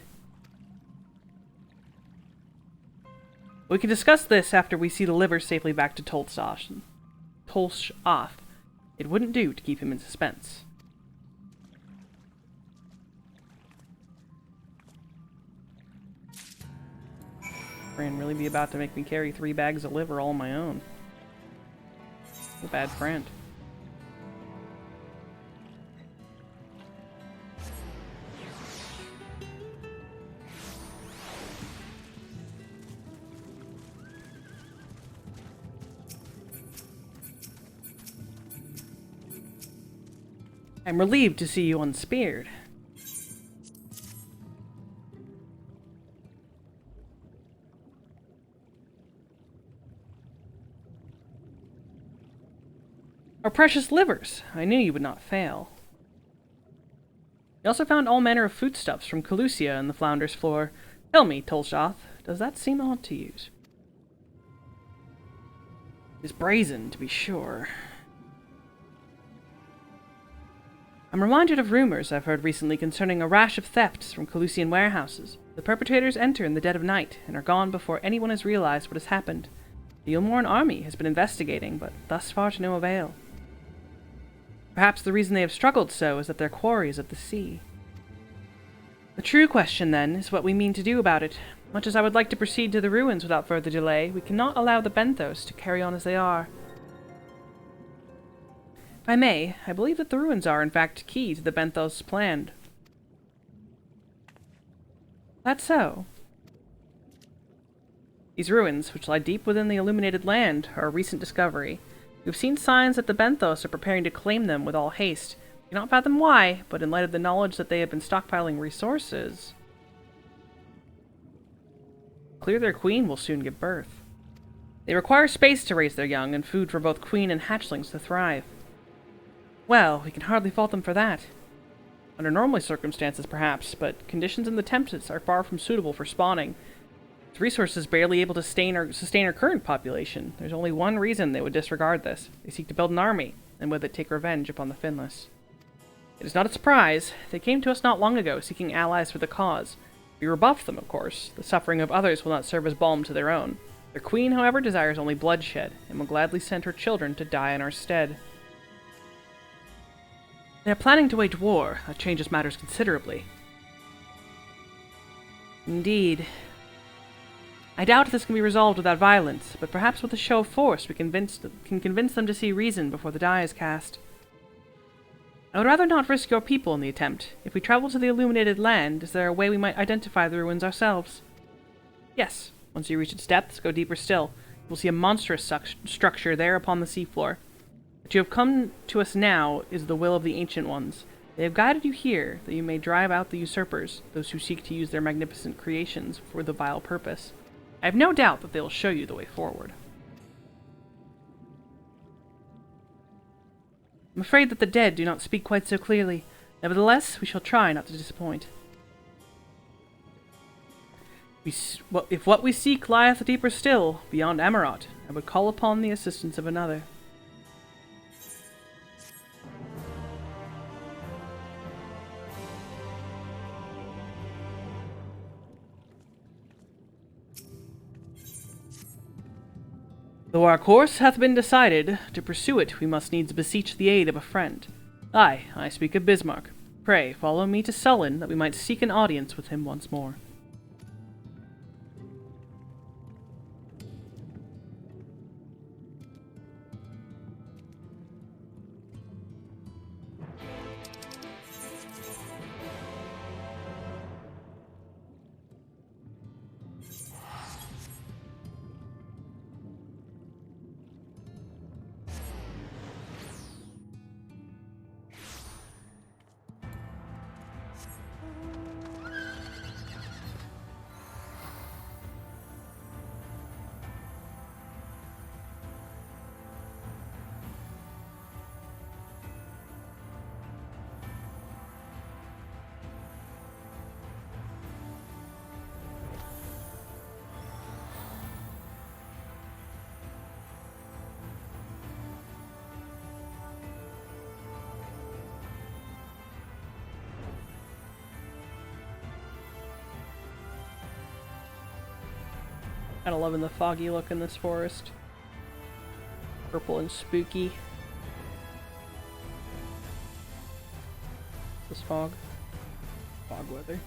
We can discuss this after we see the liver safely back to Tolshoth. It wouldn't do to keep him in suspense. Fran really be about to make me carry 3 bags of liver all on my own. A bad friend. I'm relieved to see you unspared. Our precious livers! I knew you would not fail. We also found all manner of foodstuffs from Calusia in the Flounder's floor. Tell me, Tolshoth, does that seem odd to you? It's brazen, to be sure. I'm reminded of rumors I've heard recently concerning a rash of thefts from Calusian warehouses. The perpetrators enter in the dead of night and are gone before anyone has realized what has happened. The Ilmoran army has been investigating, but thus far to no avail. Perhaps the reason they have struggled so is that their quarry is at the sea. The true question, then, is what we mean to do about it. Much as I would like to proceed to the ruins without further delay, we cannot allow the Benthos to carry on as they are. If I may, I believe that the ruins are, in fact, key to the Benthos' plan. That's so. These ruins, which lie deep within the illuminated land, are a recent discovery. We've seen signs that the Benthos are preparing to claim them with all haste. We cannot fathom why, but in light of the knowledge that they have been stockpiling resources, clear their queen will soon give birth. They require space to raise their young, and food for both queen and hatchlings to thrive. Well, we can hardly fault them for that. Under normal circumstances, perhaps, but conditions in the Tempest are far from suitable for spawning. Its resources barely able to sustain our current population. There's only one reason they would disregard this. They seek to build an army, and with it take revenge upon the Finless. It is not a surprise. They came to us not long ago, seeking allies for the cause. We rebuffed them, of course. The suffering of others will not serve as balm to their own. Their queen, however, desires only bloodshed, and will gladly send her children to die in our stead. They are planning to wage war. That changes matters considerably. Indeed. I doubt this can be resolved without violence, but perhaps with a show of force we can convince them to see reason before the die is cast. I would rather not risk your people in the attempt. If we travel to the illuminated land, is there a way we might identify the ruins ourselves? Yes. Once you reach its depths, go deeper still. You will see a monstrous structure there upon the seafloor. What you have come to us now is the will of the Ancient Ones. They have guided you here, that you may drive out the usurpers, those who seek to use their magnificent creations for the vile purpose. I have no doubt that they will show you the way forward. I'm afraid that the dead do not speak quite so clearly. Nevertheless, we shall try not to disappoint. If what we seek lieth deeper still, beyond Amarot, I would call upon the assistance of another. Though our course hath been decided, to pursue it we must needs beseech the aid of a friend. Aye, I speak of Bismarck. Pray, follow me to Sullen, that we might seek an audience with him once more. Kinda loving the foggy look in this forest. Purple and spooky. This fog. Fog weather.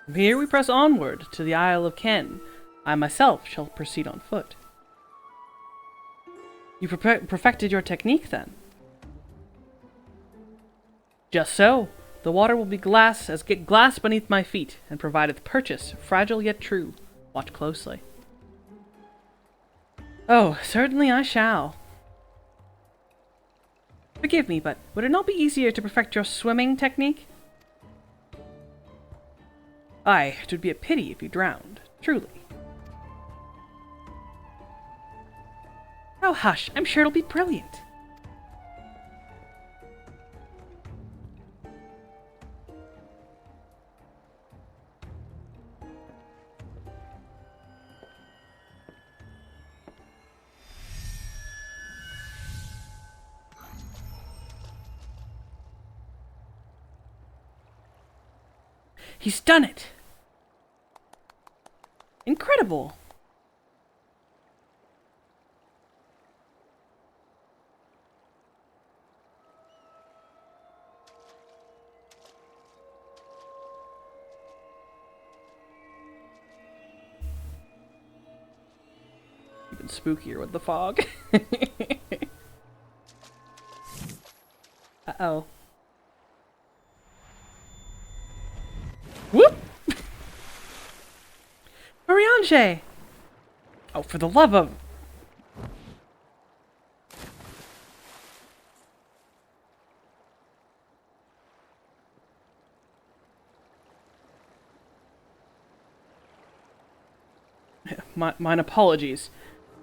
From here we press onward to the Isle of Ken. I myself shall proceed on foot. You perfected your technique, then? Just so. The water will be glass beneath my feet, and provideth purchase, fragile yet true. Watch closely. Oh, certainly I shall. Forgive me, but would it not be easier to perfect your swimming technique? Aye, it would be a pity if you drowned, truly. Oh, hush, I'm sure it'll be brilliant. He's done it! Incredible! Even spookier with the fog. Uh-oh. Whoop! Mariange! Oh, for the love of... mine apologies.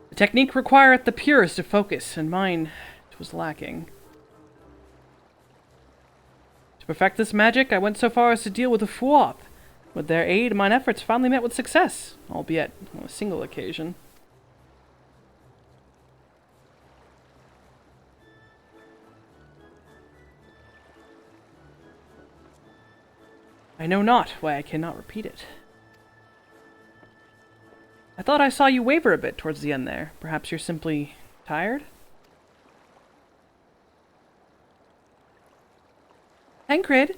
The technique requireth the purest of focus, and mine was lacking. To perfect this magic, I went so far as to deal with the Fuoth. With their aid, mine efforts finally met with success, albeit on a single occasion. I know not why I cannot repeat it. I thought I saw you waver a bit towards the end there. Perhaps you're simply tired? Tancred?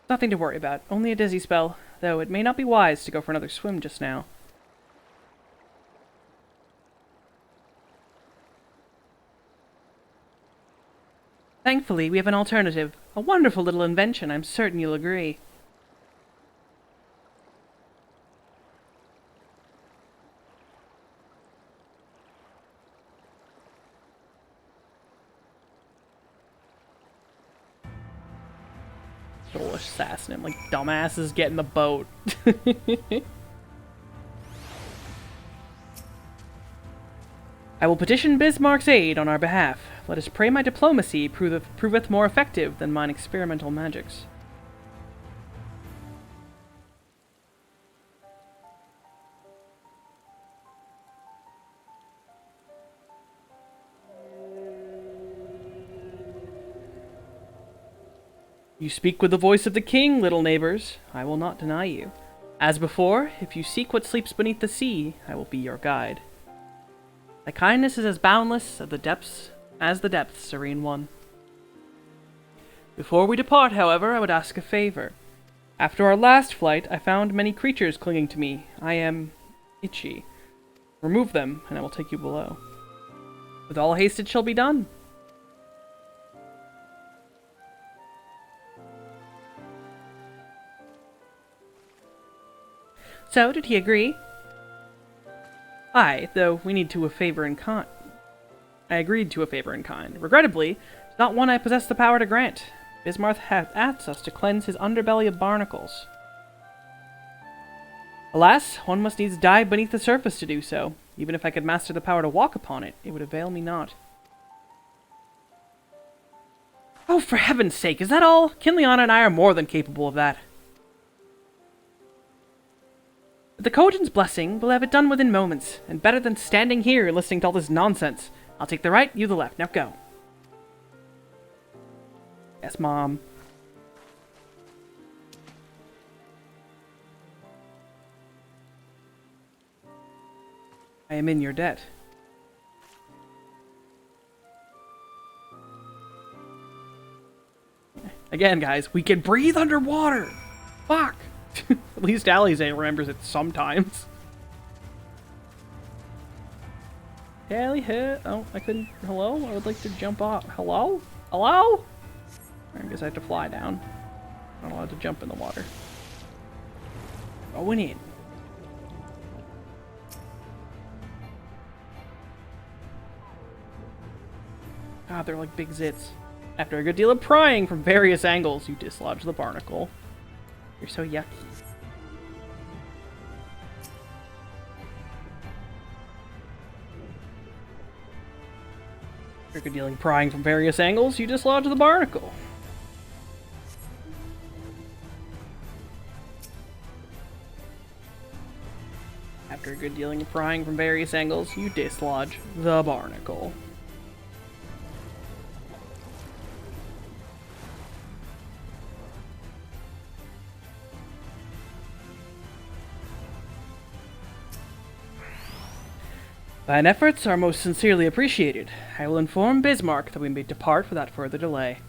Nothing to worry about. Only a dizzy spell, though it may not be wise to go for another swim just now. Thankfully, we have an alternative. A wonderful little invention, I'm certain you'll agree. Dolish sassing him like dumbasses get in the boat. I will petition Bismarck's aid on our behalf. Let us pray my diplomacy proveth more effective than mine experimental magics. You speak with the voice of the king, little neighbors. I will not deny you. As before, if you seek what sleeps beneath the sea, I will be your guide. Thy kindness is as boundless as the depths, serene one. Before we depart, however, I would ask a favor. After our last flight, I found many creatures clinging to me. I am itchy. Remove them, and I will take you below. With all haste it shall be done. So, did he agree? Aye, though we need to a favor in kind. I agreed to a favor in kind. Regrettably, it's not one I possess the power to grant. Bismarck hath asked us to cleanse his underbelly of barnacles. Alas, one must needs dive beneath the surface to do so. Even if I could master the power to walk upon it, it would avail me not. Oh, for heaven's sake, is that all? Kinliana and I are more than capable of that. With the Kojin's blessing, we'll have it done within moments, and better than standing here listening to all this nonsense. I'll take the right, you the left. Now go. Yes, Mom. I am in your debt. Again, guys, we can breathe underwater! Fuck! At least Alize remembers it sometimes. Allie hit. Oh, I couldn't. Hello? I would like to jump off. Hello? Hello? I guess I have to fly down. I'm not allowed to jump in the water. Going in. God, they're like big zits. After a good deal of prying from various angles, you dislodge the barnacle. You're so yucky. After a good deal of prying from various angles, you dislodge the barnacle. After a good dealing of prying from various angles, you dislodge the barnacle. Thine efforts are most sincerely appreciated. I will inform Bismarck that we may depart without further delay.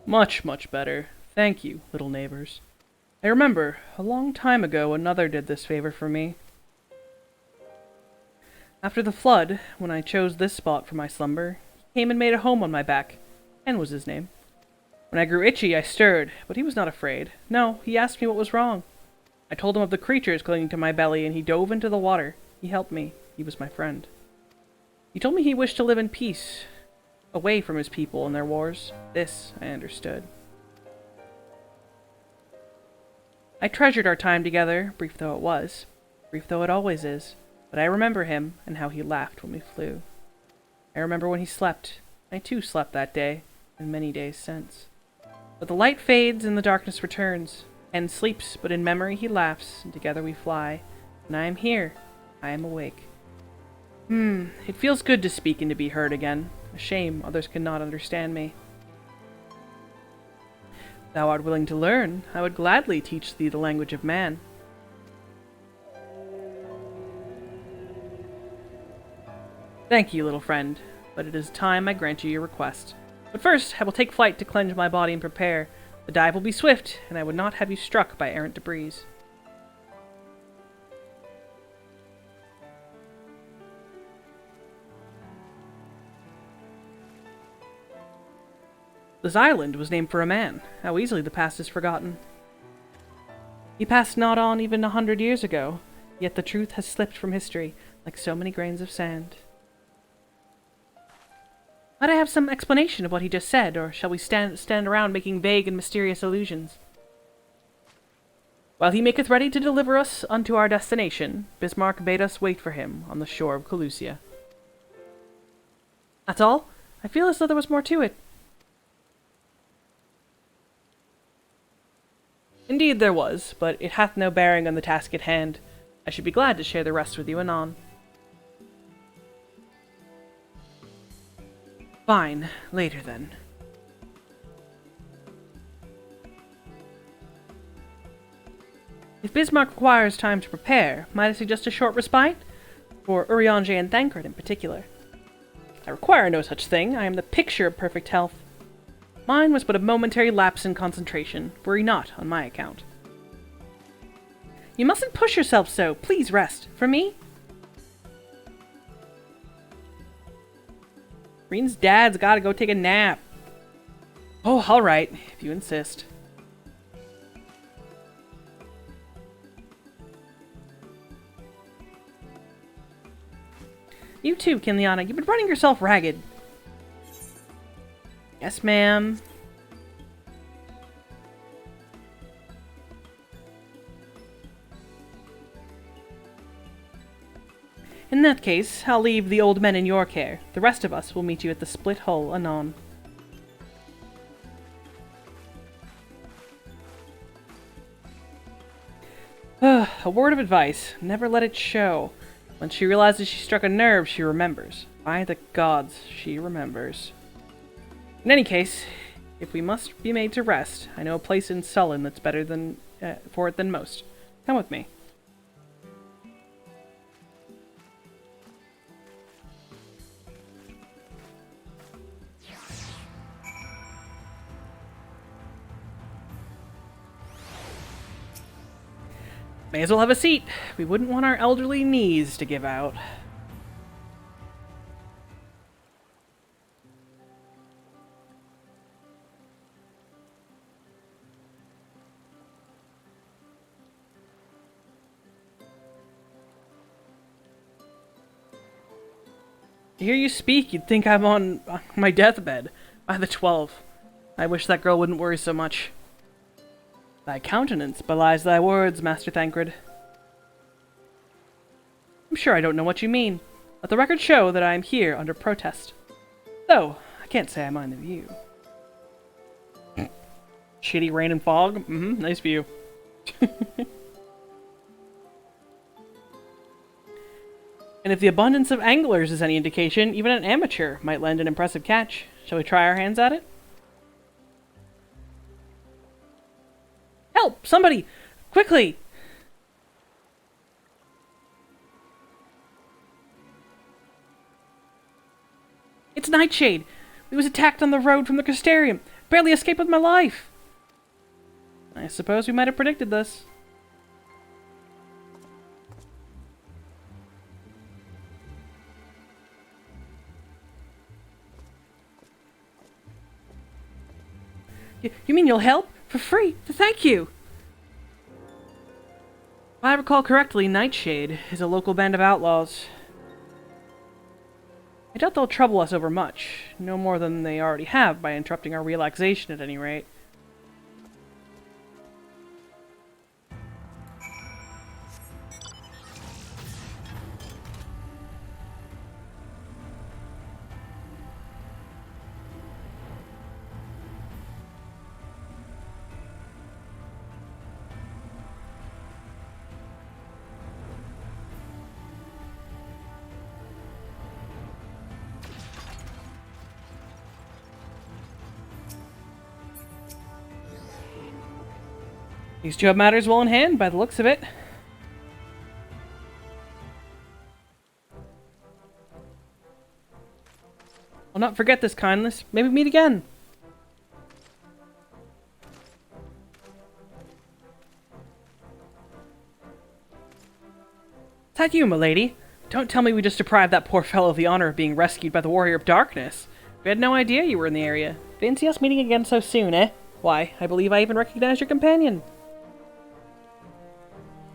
Much, much better. Thank you, little neighbors. I remember, a long time ago, another did this favor for me. After the flood, when I chose this spot for my slumber, he came and made a home on my back. Ken was his name. When I grew itchy, I stirred, but he was not afraid. No, he asked me what was wrong. I told him of the creatures clinging to my belly, and he dove into the water. He helped me. He was my friend. He told me he wished to live in peace, away from his people and their wars. This I understood. I treasured our time together, brief though it was, brief though it always is, but I remember him and how he laughed when we flew. I remember when he slept. I too slept that day, and many days since. But the light fades and the darkness returns, and sleeps, but in memory he laughs, and together we fly. And I am here. I am awake. It feels good to speak and to be heard again. A shame others cannot understand me. If thou art willing to learn, I would gladly teach thee the language of man. Thank you, little friend, but it is time I grant you your request. But first, I will take flight to cleanse my body and prepare. The dive will be swift, and I would not have you struck by errant debris. This island was named for a man. How easily the past is forgotten. He passed not on even 100 years ago, yet the truth has slipped from history like so many grains of sand. Might I have some explanation of what he just said, or shall we stand around making vague and mysterious allusions? While he maketh ready to deliver us unto our destination, Bismarck bade us wait for him on the shore of Colusia. That's all? I feel as though there was more to it. Indeed there was, but it hath no bearing on the task at hand. I should be glad to share the rest with you anon. Fine. Later, then. If Bismarck requires time to prepare, might I suggest a short respite? For Urianger and Thancred in particular. I require no such thing. I am the picture of perfect health. Mine was but a momentary lapse in concentration. Worry not on my account. You mustn't push yourself so. Please rest. For me? Reen's dad's gotta go take a nap. Oh, alright, if you insist. You too, Kinliana. You've been running yourself ragged. Yes, ma'am. In that case, I'll leave the old men in your care. The rest of us will meet you at the Split Hull anon. A word of advice. Never let it show. When she realizes she struck a nerve, she remembers. By the gods, she remembers. In any case, if we must be made to rest, I know a place in Sullen that's better for it than most. Come with me. May as well have a seat. We wouldn't want our elderly knees to give out. To hear you speak, you'd think I'm on my deathbed. By the 12. I wish that girl wouldn't worry so much. Thy countenance belies thy words, Master Thancred. I'm sure I don't know what you mean. Let the record show that I am here under protest. Though, I can't say I mind the view. Shitty rain and fog? Nice view. And if the abundance of anglers is any indication, even an amateur might lend an impressive catch. Shall we try our hands at it? Help! Somebody! Quickly! It's Nightshade! We was attacked on the road from the Crystarium. Barely escaped with my life! I suppose we might have predicted this. You mean you'll help? For free? Thank you! I recall correctly, Nightshade is a local band of outlaws. I doubt they'll trouble us over much. No more than they already have by interrupting our relaxation at any rate. These two have matters well in hand, by the looks of it. I'll not forget this kindness. Maybe meet again. Is that you, milady? Don't tell me we just deprived that poor fellow of the honor of being rescued by the Warrior of Darkness. We had no idea you were in the area. Fancy us meeting again so soon, eh? Why, I believe I even recognized your companion.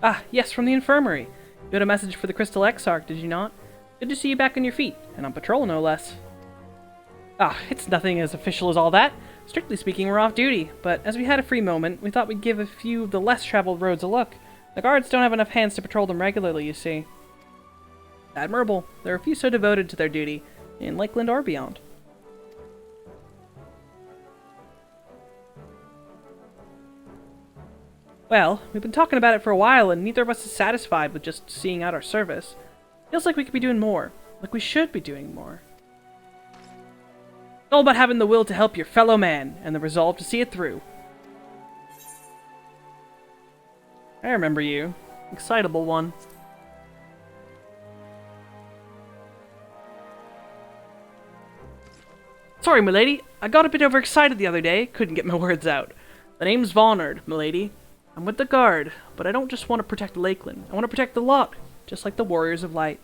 Ah, yes, from the infirmary. You had a message for the Crystal Exarch, did you not? Good to see you back on your feet, and on patrol, no less. Ah, it's nothing as official as all that. Strictly speaking, we're off duty, but as we had a free moment, we thought we'd give a few of the less traveled roads a look. The guards don't have enough hands to patrol them regularly, you see. Admirable. There are few so devoted to their duty, in Lakeland or beyond. Well, we've been talking about it for a while, and neither of us is satisfied with just seeing out our service. Feels like we could be doing more. Like we should be doing more. It's all about having the will to help your fellow man, and the resolve to see it through. I remember you. Excitable one. Sorry, milady. I got a bit overexcited the other day. Couldn't get my words out. The name's Vonard, milady. I'm with the guard, but I don't just want to protect Lakeland. I want to protect the lot, just like the Warriors of Light.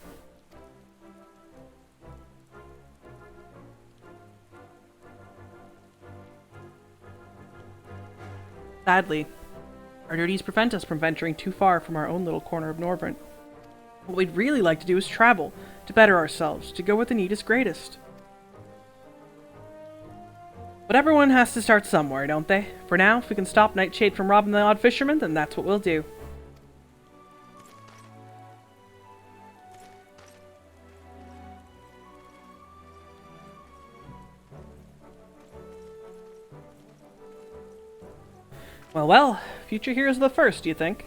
Sadly, our duties prevent us from venturing too far from our own little corner of Norvrent. What we'd really like to do is travel, to better ourselves, to go where the need is greatest. But everyone has to start somewhere, don't they? For now, if we can stop Nightshade from robbing the odd fisherman, then that's what we'll do. Well, well, future heroes of the first, do you think?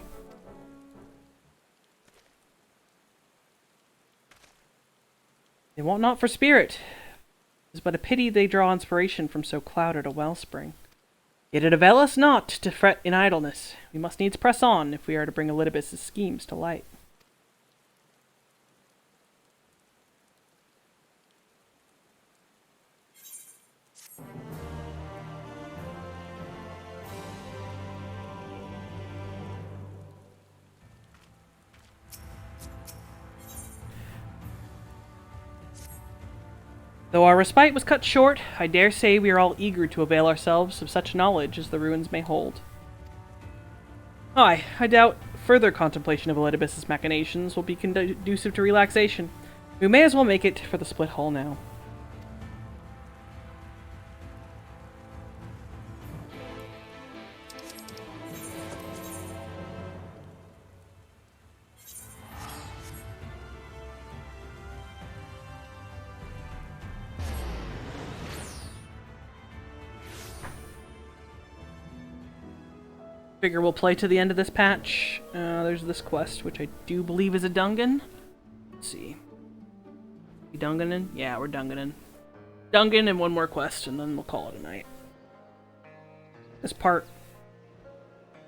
They want naught for spirit. It is but a pity they draw inspiration from so clouded a wellspring. Yet it avail us not to fret in idleness. We must needs press on if we are to bring Elidibus' schemes to light. Though our respite was cut short, I dare say we are all eager to avail ourselves of such knowledge as the ruins may hold. Aye, I doubt further contemplation of Elidibus' machinations will be conducive to relaxation. We may as well make it for the split hall now. Figure we'll play to the end of this patch. There's this quest, which I do believe is a Dungan. Let's see. We Dunganin? Yeah, we're Dunganin. Dungan and one more quest, and then we'll call it a night. This part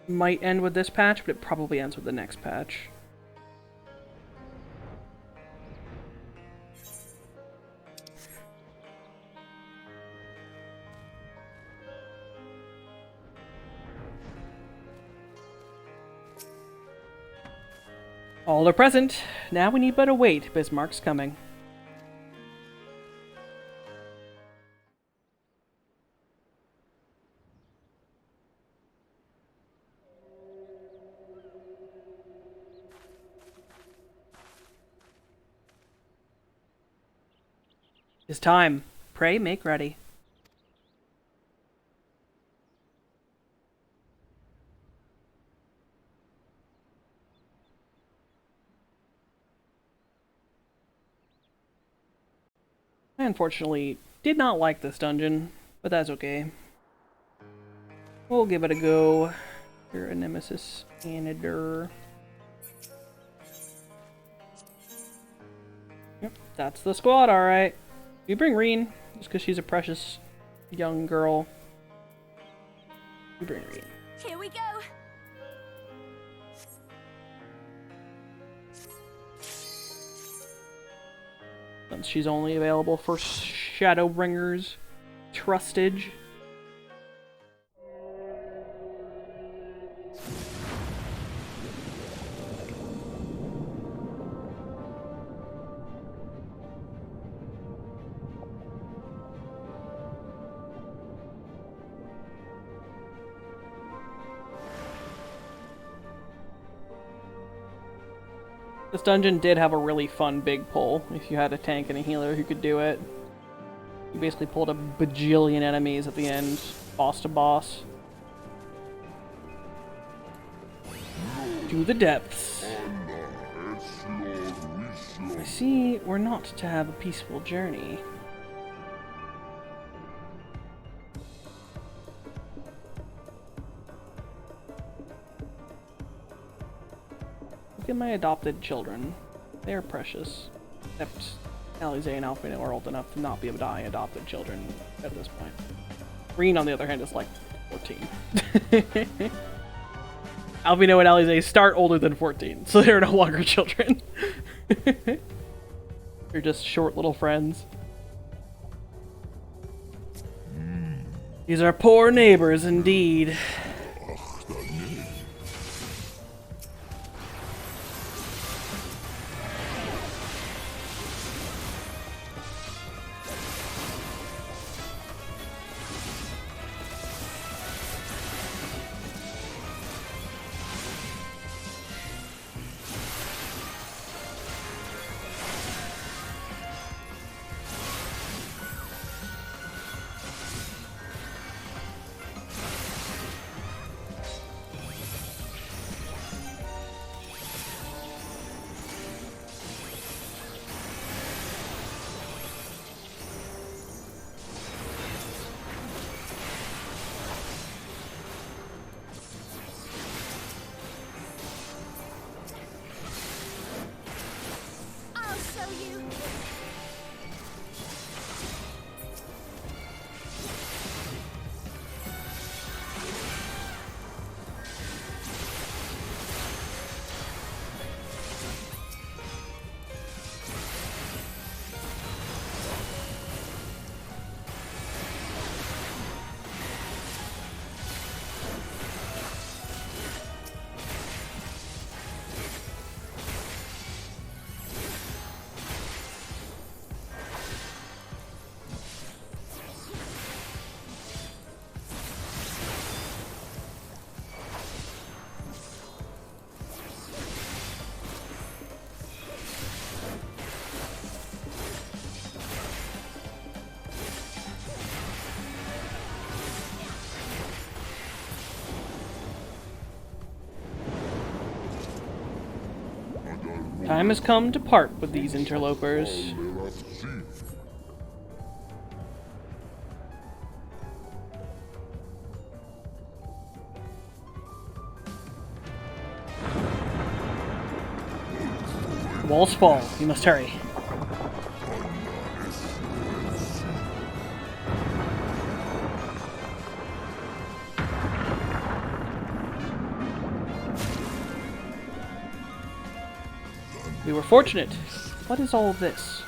might end with this patch, but it probably ends with the next patch. All are present. Now we need but to wait. Bismarck's coming. 'Tis time. Pray make ready. I unfortunately did not like this dungeon, but that's okay. We'll give it a go. You're a nemesis Anadur. Yep, that's the squad, alright. We bring Reen, just because she's a precious young girl. We bring Reen. Here we go. Since she's only available for Shadowbringers trustage. This dungeon did have a really fun big pull, if you had a tank and a healer who could do it. You basically pulled a bajillion enemies at the end, boss to boss. To the depths. I see we're not to have a peaceful journey. Look at my adopted children. They are precious. Except Alize and Alfina are old enough to not be adopted children at this point. Reen, on the other hand, is like 14. Alfina and Alize start older than 14, so they're no longer children. They're just short little friends. These are poor neighbors indeed. Time has come to part with these interlopers. The walls fall. You must hurry. We were fortunate. What is all this?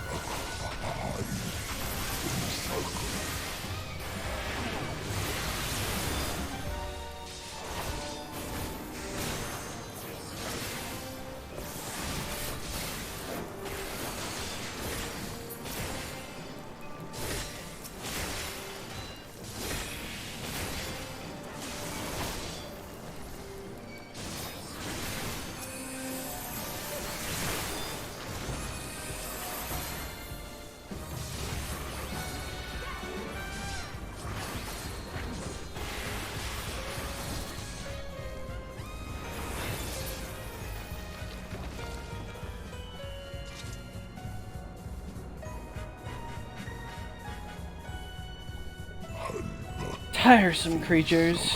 Tiresome creatures.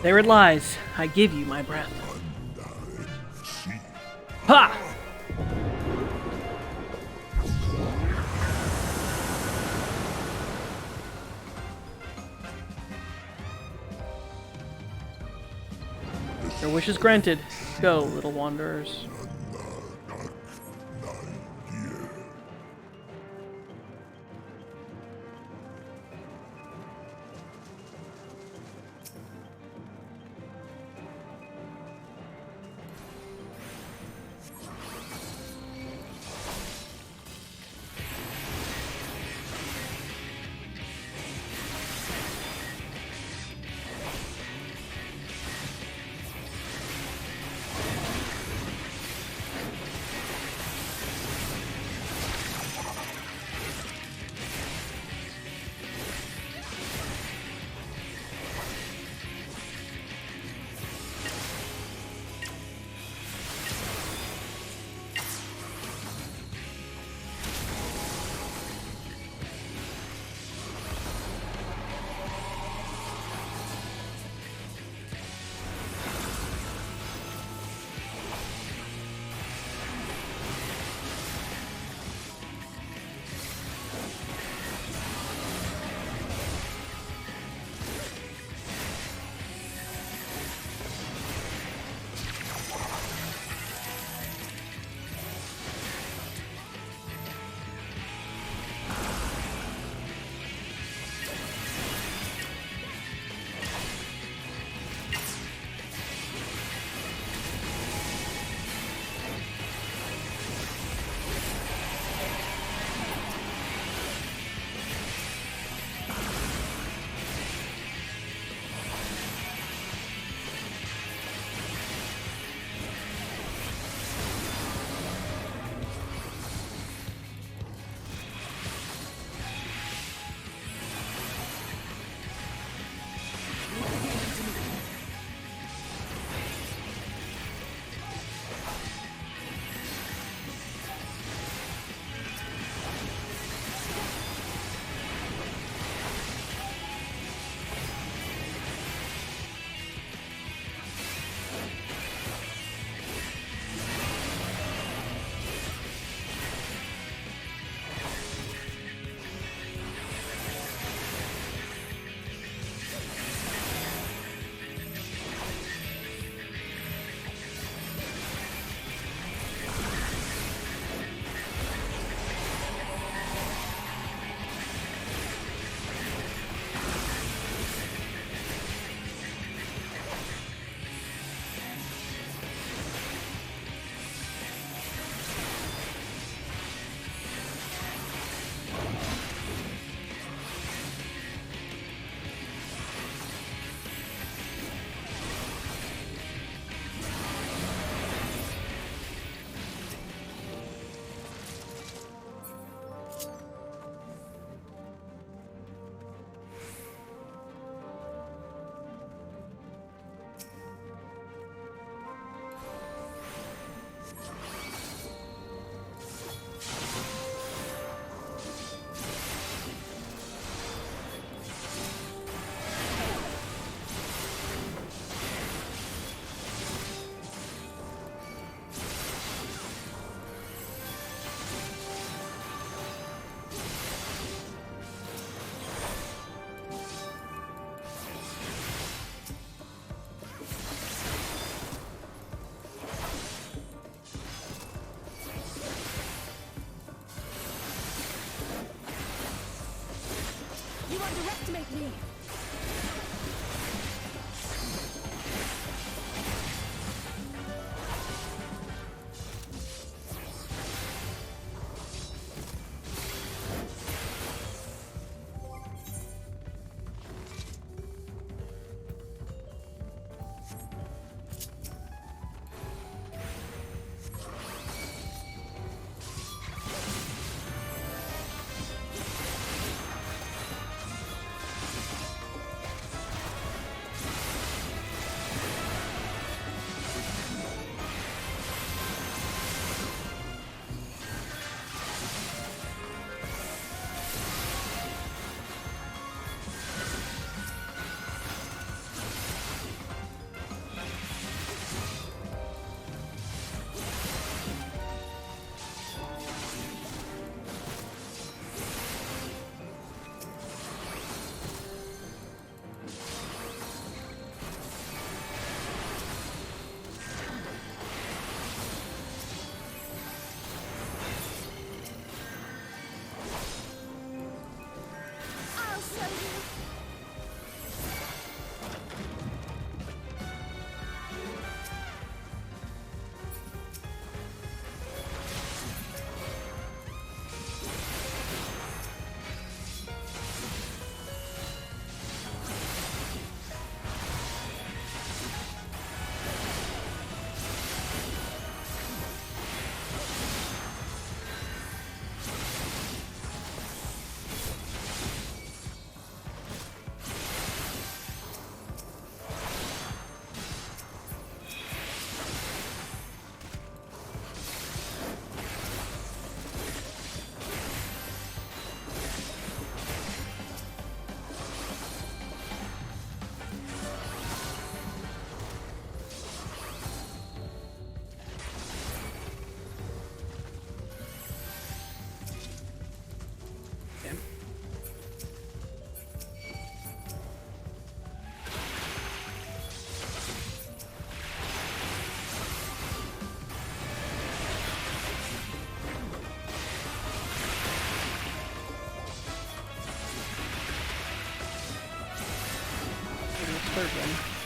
There it lies. I give you my breath. Ha! Your wish is granted. Go, little wanderers. underestimate me. Third one.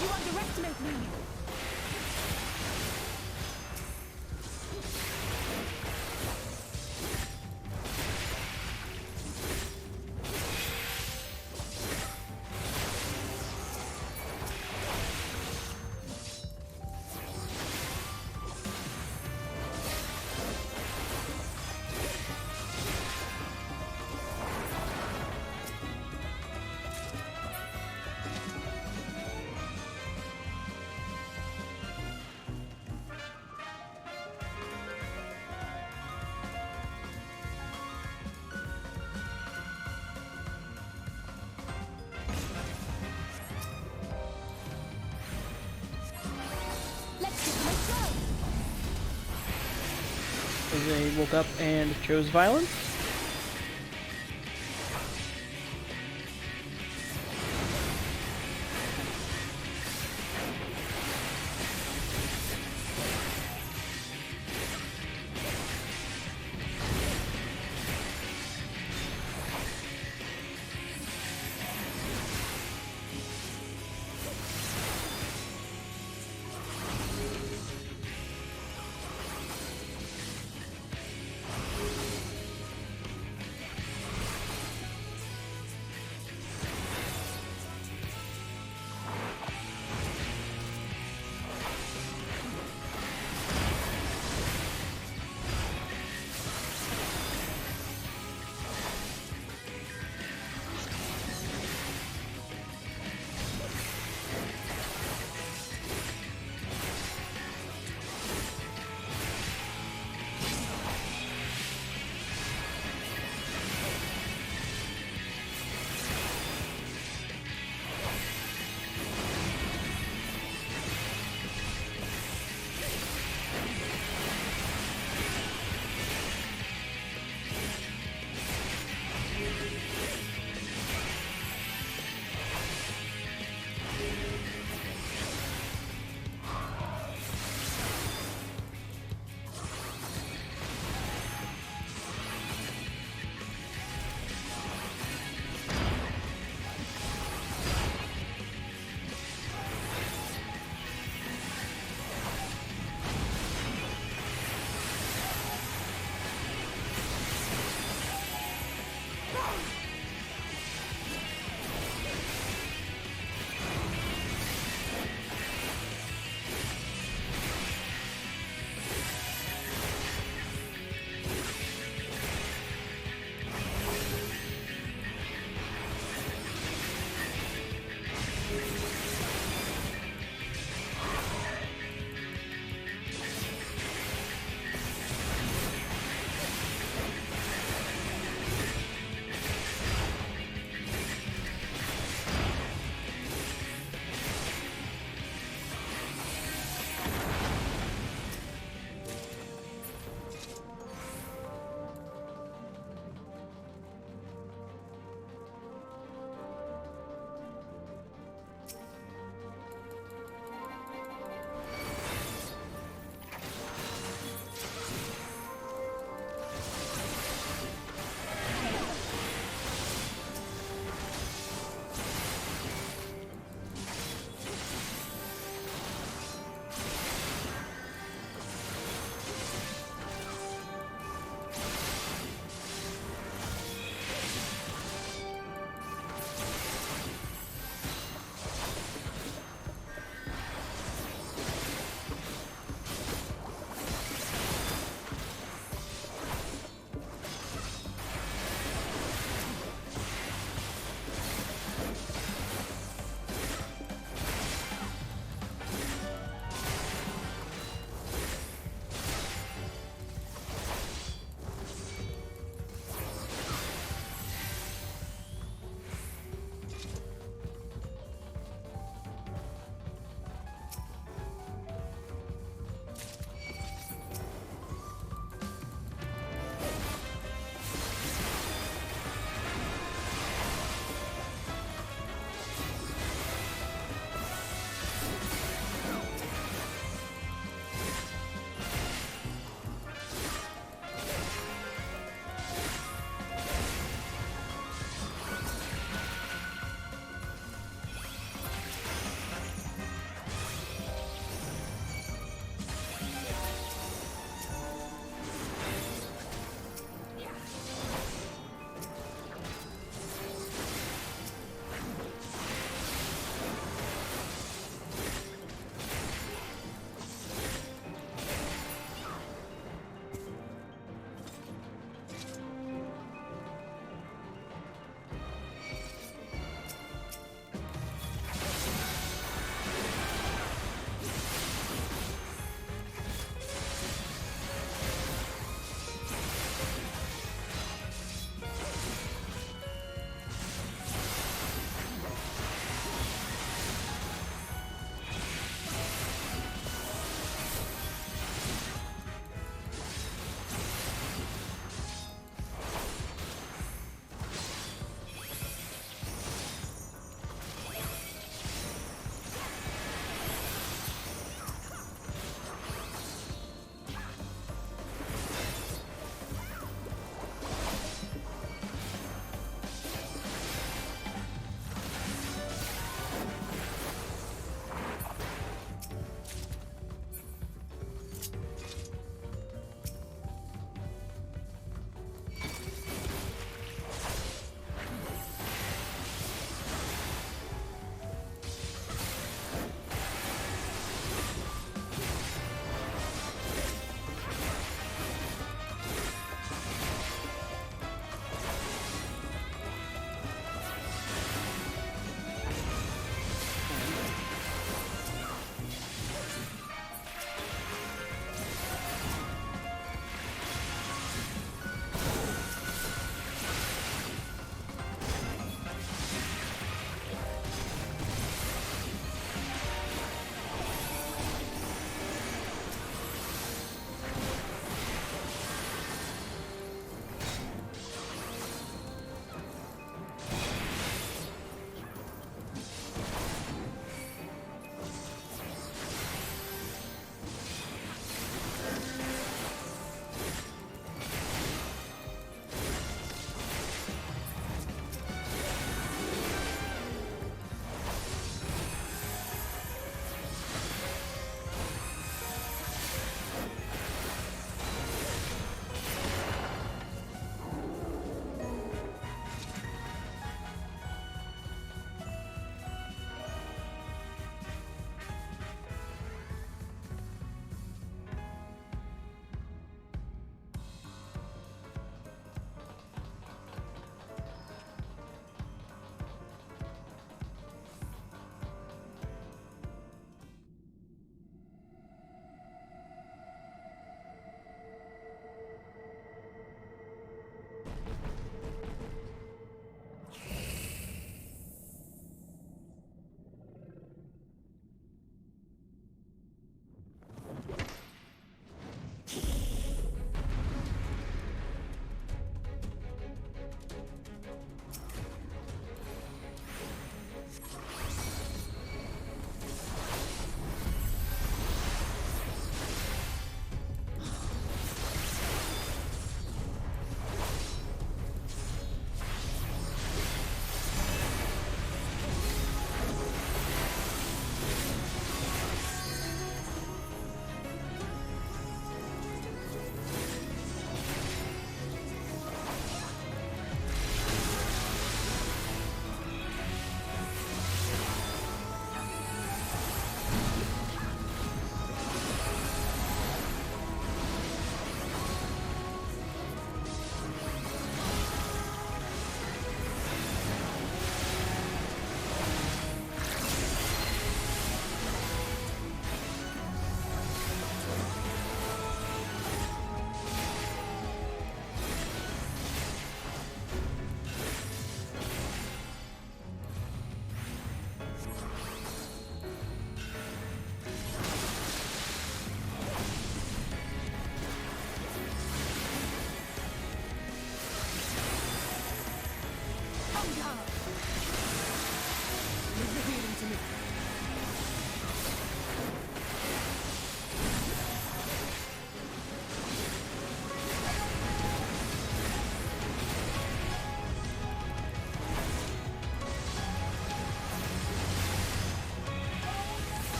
Underestimate me! As they woke up and chose violence.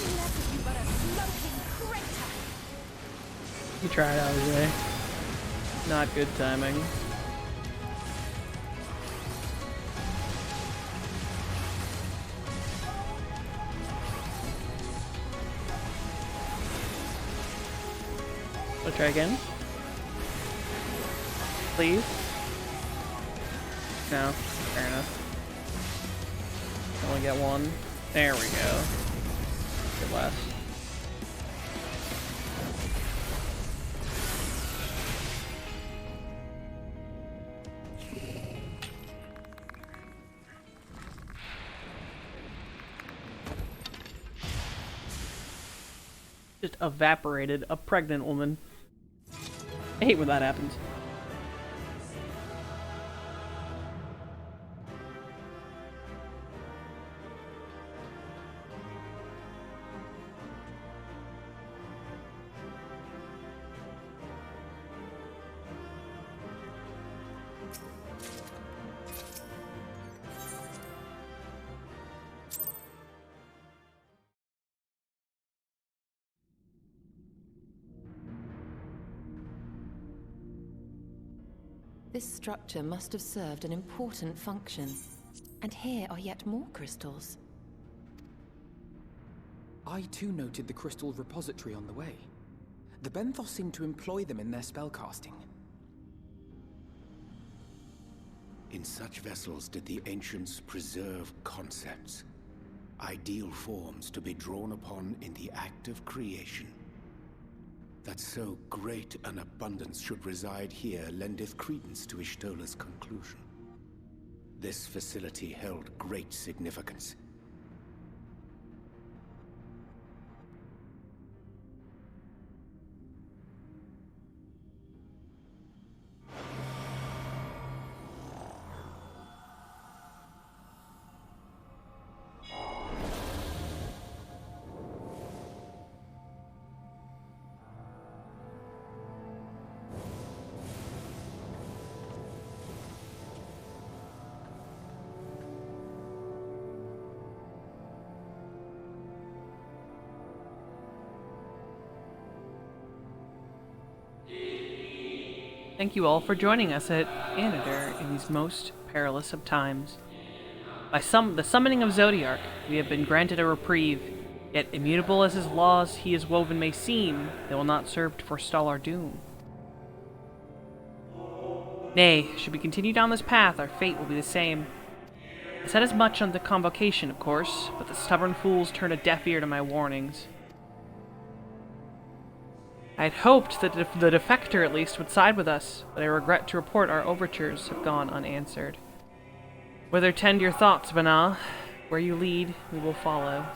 Nothing left of you but a smoking crater. You tried, obviously. Not good timing. I'll try again. Please? No, fair enough. Only get one. There we go. Good last. Just evaporated a pregnant woman. I hate when that happens. This structure must have served an important function. And here are yet more crystals. I too noted the crystal repository on the way. The Benthos seem to employ them in their spellcasting. In such vessels did the ancients preserve concepts, ideal forms to be drawn upon in the act of creation. That so great an abundance should reside here lendeth credence to Ishtola's conclusion. This facility held great significance. Thank you all for joining us at Anadar in these most perilous of times. By the summoning of Zodiark, we have been granted a reprieve, yet immutable as his laws he is woven may seem, they will not serve to forestall our doom. Nay, should we continue down this path, our fate will be the same. I said as much on the convocation, of course, but the stubborn fools turned a deaf ear to my warnings. I had hoped that the defector at least would side with us, but I regret to report our overtures have gone unanswered. Whither tend your thoughts, Vana? Where you lead, we will follow.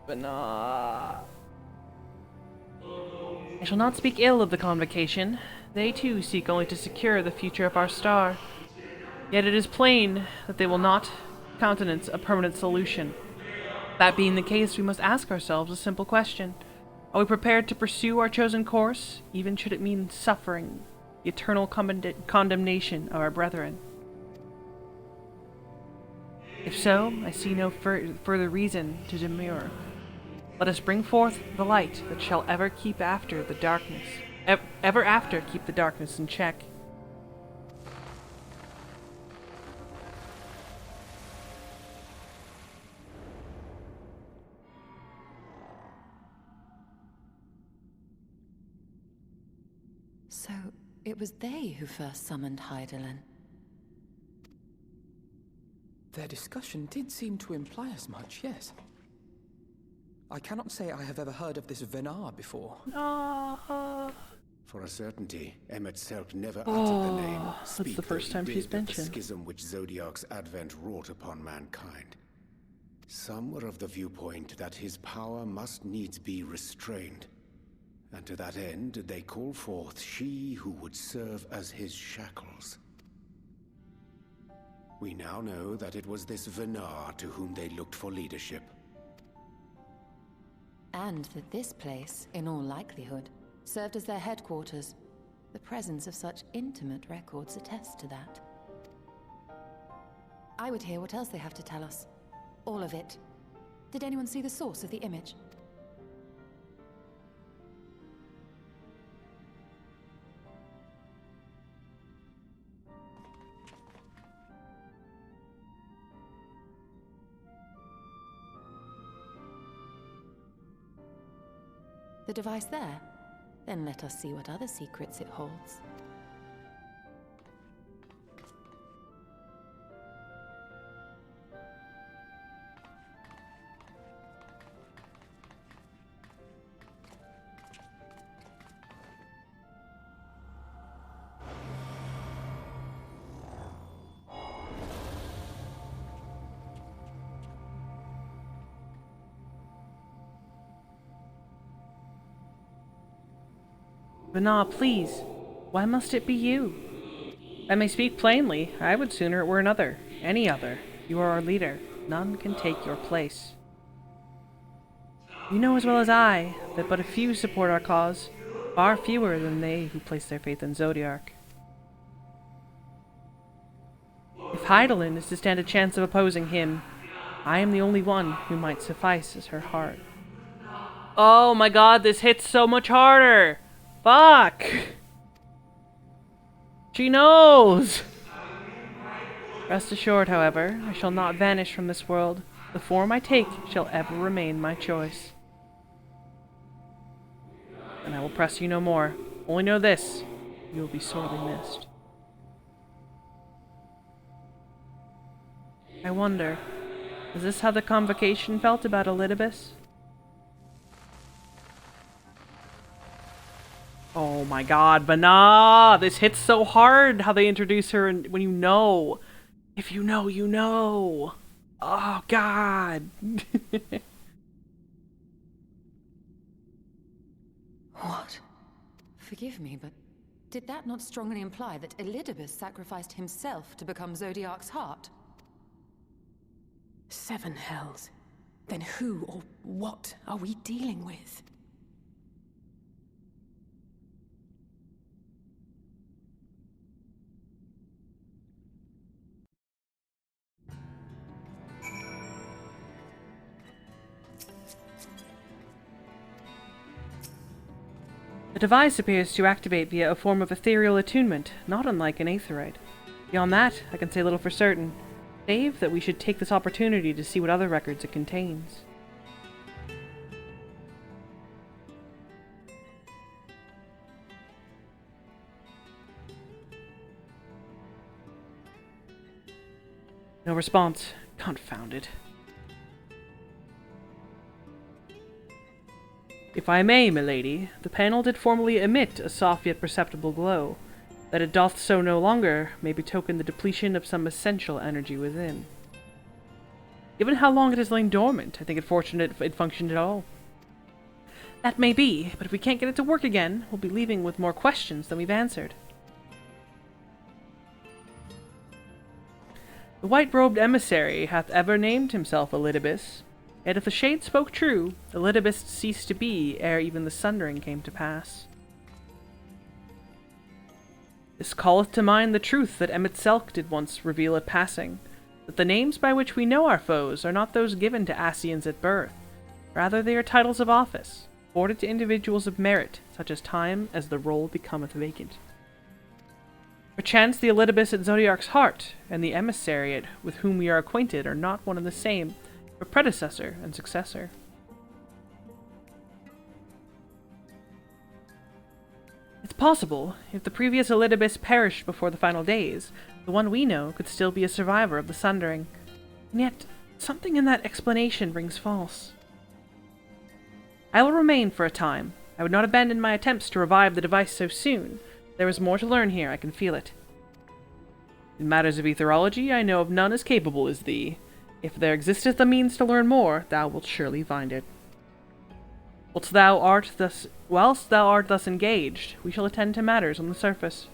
Vana. I shall not speak ill of the convocation. They too seek only to secure the future of our star. Yet it is plain that they will not countenance a permanent solution. That being the case, we must ask ourselves a simple question. Are we prepared to pursue our chosen course, even should it mean suffering the eternal condemnation of our brethren? If so, I see no further reason to demur. Let us bring forth the light that shall ever keep after the darkness, ever after keep the darkness in check. So, it was they who first summoned Hydaelyn. Their discussion did seem to imply as much, yes. I cannot say I have ever heard of this Venar before. For a certainty, Emet-Selch never uttered the name. That's the first time she's mentioned. The schism which Zodiark's advent wrought upon mankind. Some were of the viewpoint that his power must needs be restrained. And to that end, they call forth she who would serve as his shackles. We now know that it was this Venar to whom they looked for leadership. And that this place, in all likelihood, served as their headquarters. The presence of such intimate records attests to that. I would hear what else they have to tell us. All of it. Did anyone see the source of the image? The device there? Then let us see what other secrets it holds. Vana, please. Why must it be you? I may speak plainly. I would sooner it were another. Any other. You are our leader. None can take your place. You know as well as I that but a few support our cause. Far fewer than they who place their faith in Zodiark. If Heidelin is to stand a chance of opposing him, I am the only one who might suffice as her heart. Oh my god, this hits so much harder! Fuck! She knows! Rest assured, however, I shall not vanish from this world. The form I take shall ever remain my choice. And I will press you no more. Only know this, you will be sorely missed. I wonder, is this how the convocation felt about Elidibus? Oh my god, Vana! This hits so hard how they introduce her and when you know. If you know, you know. Oh god. What? Forgive me, but did that not strongly imply that Elidibus sacrificed himself to become Zodiark's heart? 7 hells. Then who or what are we dealing with? The device appears to activate via a form of ethereal attunement, not unlike an aetherite. Beyond that, I can say little for certain, save that we should take this opportunity to see what other records it contains. No response. Confound it. If I may, milady, the panel did formerly emit a soft yet perceptible glow. That it doth so no longer may betoken the depletion of some essential energy within. Given how long it has lain dormant, I think it fortunate it functioned at all. That may be, but if we can't get it to work again, we'll be leaving with more questions than we've answered. The white-robed emissary hath ever named himself Elidibus. Yet if the shade spoke true, Elidibus ceased to be ere even the sundering came to pass. This calleth to mind the truth that Emet-Selch did once reveal at passing, that the names by which we know our foes are not those given to Ascians at birth. Rather they are titles of office, afforded to individuals of merit, such as time as the role becometh vacant. Perchance the Elidibus at Zodiark's heart, and the emissariat with whom we are acquainted are not one and the same, but predecessor and successor. It's possible, if the previous Elidibus perished before the final days, the one we know could still be a survivor of the Sundering. And yet, something in that explanation rings false. I will remain for a time. I would not abandon my attempts to revive the device so soon. There is more to learn here, I can feel it. In matters of etherology, I know of none as capable as thee. If there existeth a means to learn more, thou wilt surely find it. Whilst thou art thus engaged, we shall attend to matters on the surface.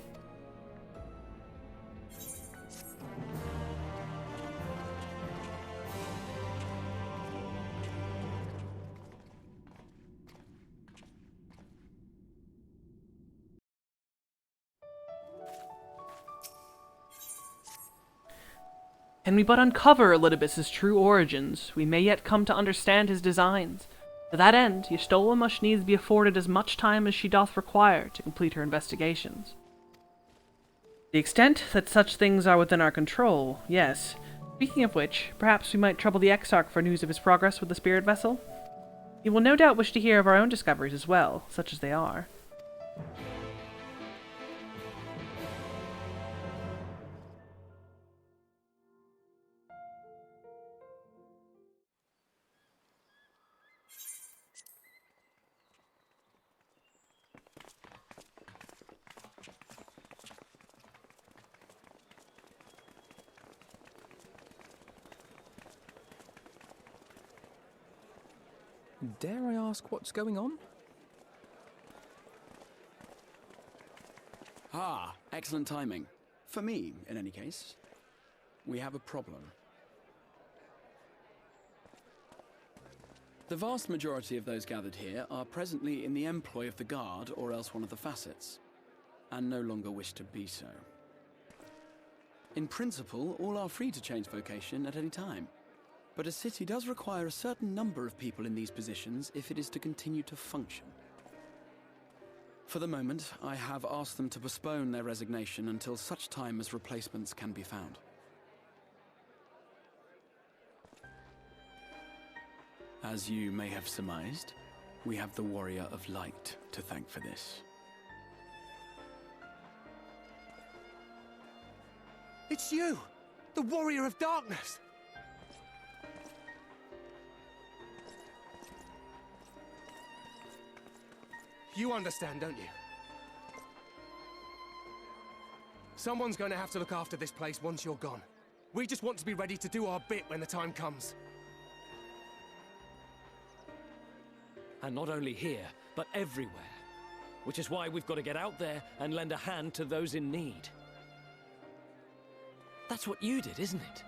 Can we but uncover Elidibus's true origins, we may yet come to understand his designs. To that end, Y'shtola must needs be afforded as much time as she doth require to complete her investigations. The extent that such things are within our control, yes. Speaking of which, perhaps we might trouble the Exarch for news of his progress with the spirit vessel? He will no doubt wish to hear of our own discoveries as well, such as they are. Dare I ask what's going on? Ah, excellent timing. For me, in any case. We have a problem. The vast majority of those gathered here are presently in the employ of the Guard or else one of the facets, and no longer wish to be so. In principle, all are free to change vocation at any time, but a city does require a certain number of people in these positions if it is to continue to function. For the moment, I have asked them to postpone their resignation until such time as replacements can be found. As you may have surmised, we have the Warrior of Light to thank for this. It's you! The Warrior of Darkness! You understand, don't you? Someone's going to have to look after this place once you're gone. We just want to be ready to do our bit when the time comes. And not only here, but everywhere. Which is why we've got to get out there and lend a hand to those in need. That's what you did, isn't it?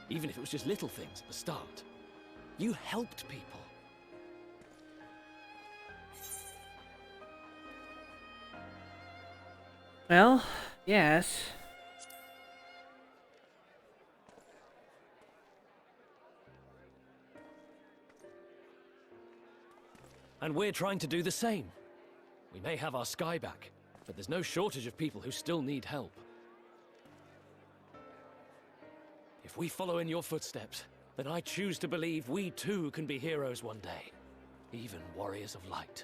Even if it was just little things at the start. You helped people. Well, yes. And we're trying to do the same. We may have our sky back, but there's no shortage of people who still need help. If we follow in your footsteps, then I choose to believe we too can be heroes one day. Even warriors of light.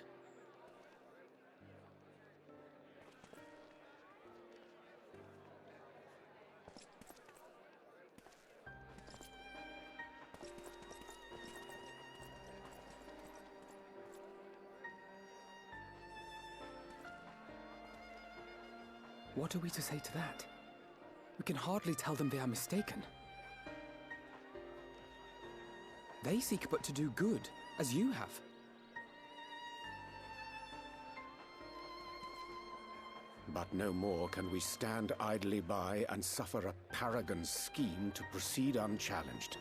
What are we to say to that? We can hardly tell them they are mistaken. They seek but to do good, as you have. But no more can we stand idly by and suffer a paragon's scheme to proceed unchallenged.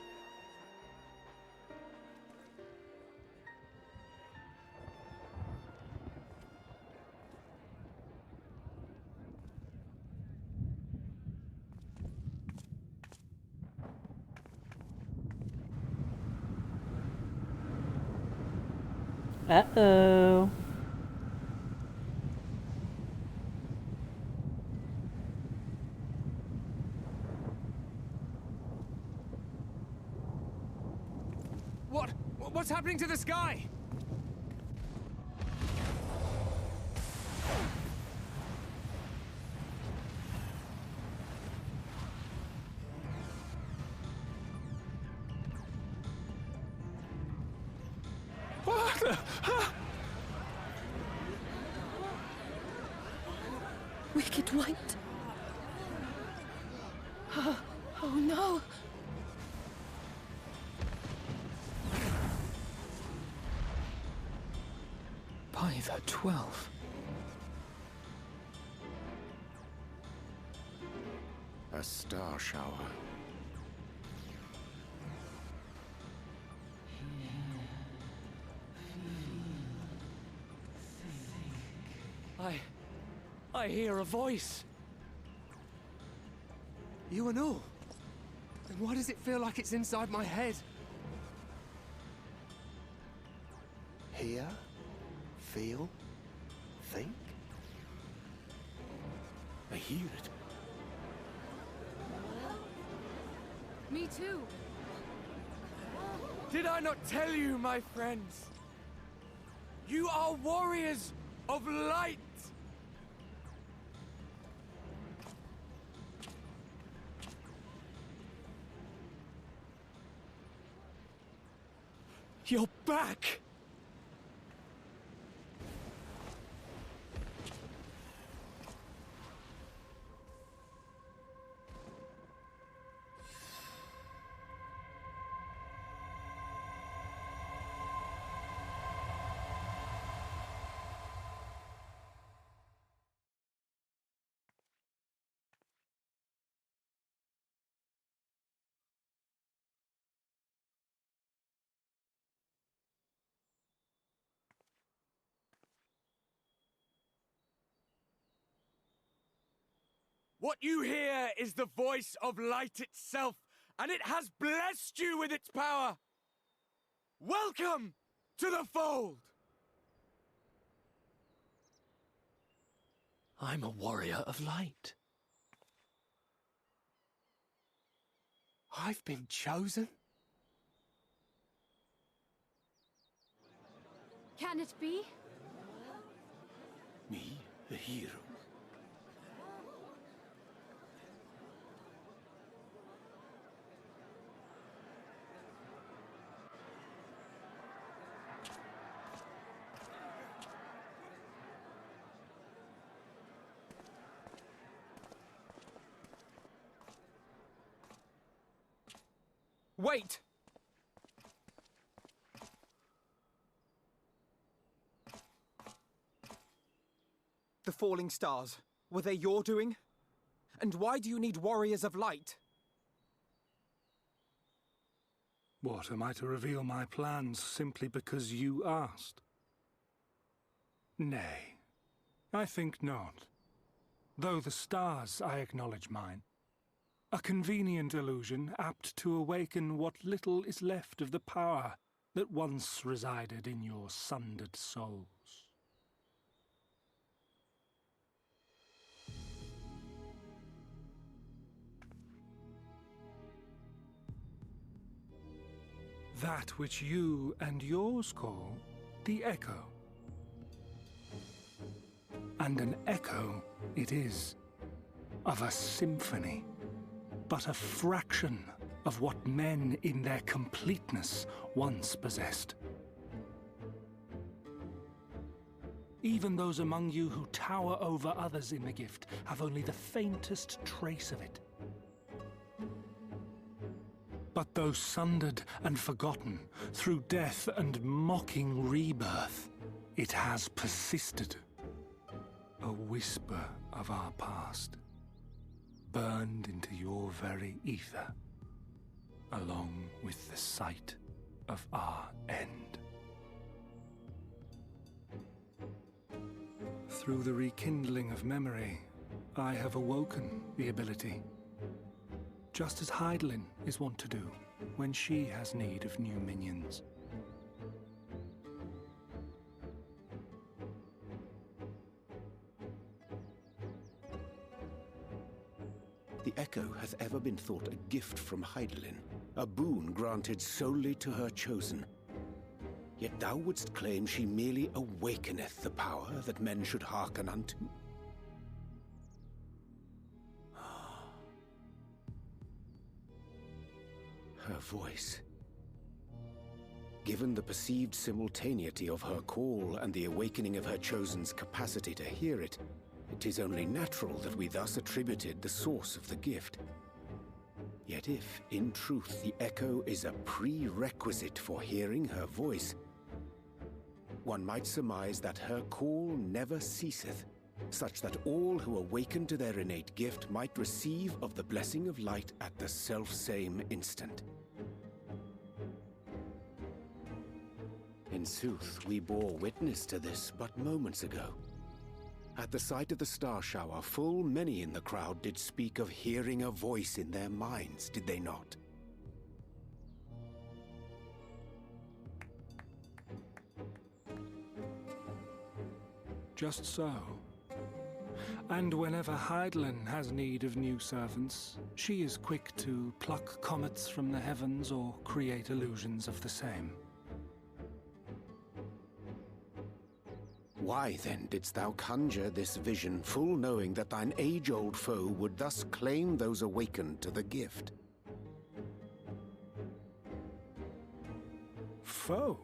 Uh-oh. What's happening to the sky? Wicked White. Oh no. By the 12. A star shower. I hear a voice. You and all. Then why does it feel like it's inside my head? Hear, feel, think? I hear it. Me too. Did I not tell you, my friends? You are warriors of light! You're back! What you hear is the voice of light itself, and it has blessed you with its power. Welcome to the fold! I'm a warrior of light. I've been chosen? Can it be? Me, a hero. Wait! The falling stars, were they your doing? And why do you need warriors of light? What, am I to reveal my plans simply because you asked? Nay, I think not. Though the stars, I acknowledge mine. A convenient illusion apt to awaken what little is left of the power that once resided in your sundered souls. That which you and yours call the echo. And an echo it is, of a symphony, but a fraction of what men in their completeness once possessed. Even those among you who tower over others in the gift have only the faintest trace of it. But though sundered and forgotten through death and mocking rebirth, it has persisted. A whisper of our past, burned into your very ether, along with the sight of our end. Through the rekindling of memory, I have awoken the ability, just as Heidelin is wont to do when she has need of new minions. The Echo hath ever been thought a gift from Heidelin, a boon granted solely to her chosen. Yet thou wouldst claim she merely awakeneth the power that men should hearken unto? Her voice. Given the perceived simultaneity of her call and the awakening of her chosen's capacity to hear it, it is only natural that we thus attributed the source of the gift. Yet if, in truth, the echo is a prerequisite for hearing her voice, one might surmise that her call never ceaseth, such that all who awaken to their innate gift might receive of the blessing of light at the self-same instant. In sooth, we bore witness to this but moments ago. At the sight of the star shower, full many in the crowd did speak of hearing a voice in their minds, did they not? Just so. And whenever Hydaelyn has need of new servants, she is quick to pluck comets from the heavens or create illusions of the same. Why then didst thou conjure this vision, full knowing that thine age-old foe would thus claim those awakened to the gift? Foe?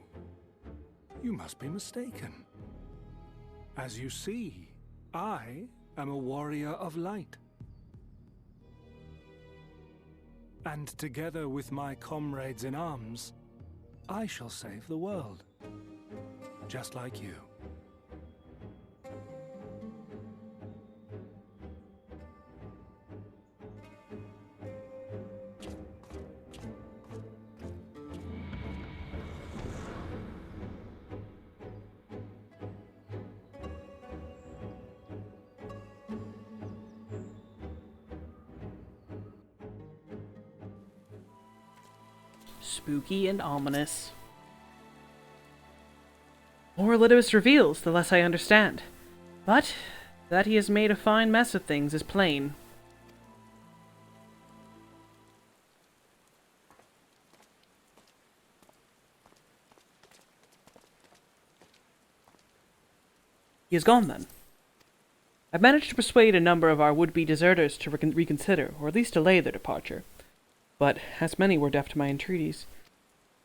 You must be mistaken. As you see, I am a warrior of light. And together with my comrades in arms, I shall save the world. Just like you. Spooky and ominous. The more Elidibus reveals, the less I understand. But that he has made a fine mess of things is plain. He is gone, then. I've managed to persuade a number of our would-be deserters to reconsider, or at least delay their departure. But as many were deaf to my entreaties.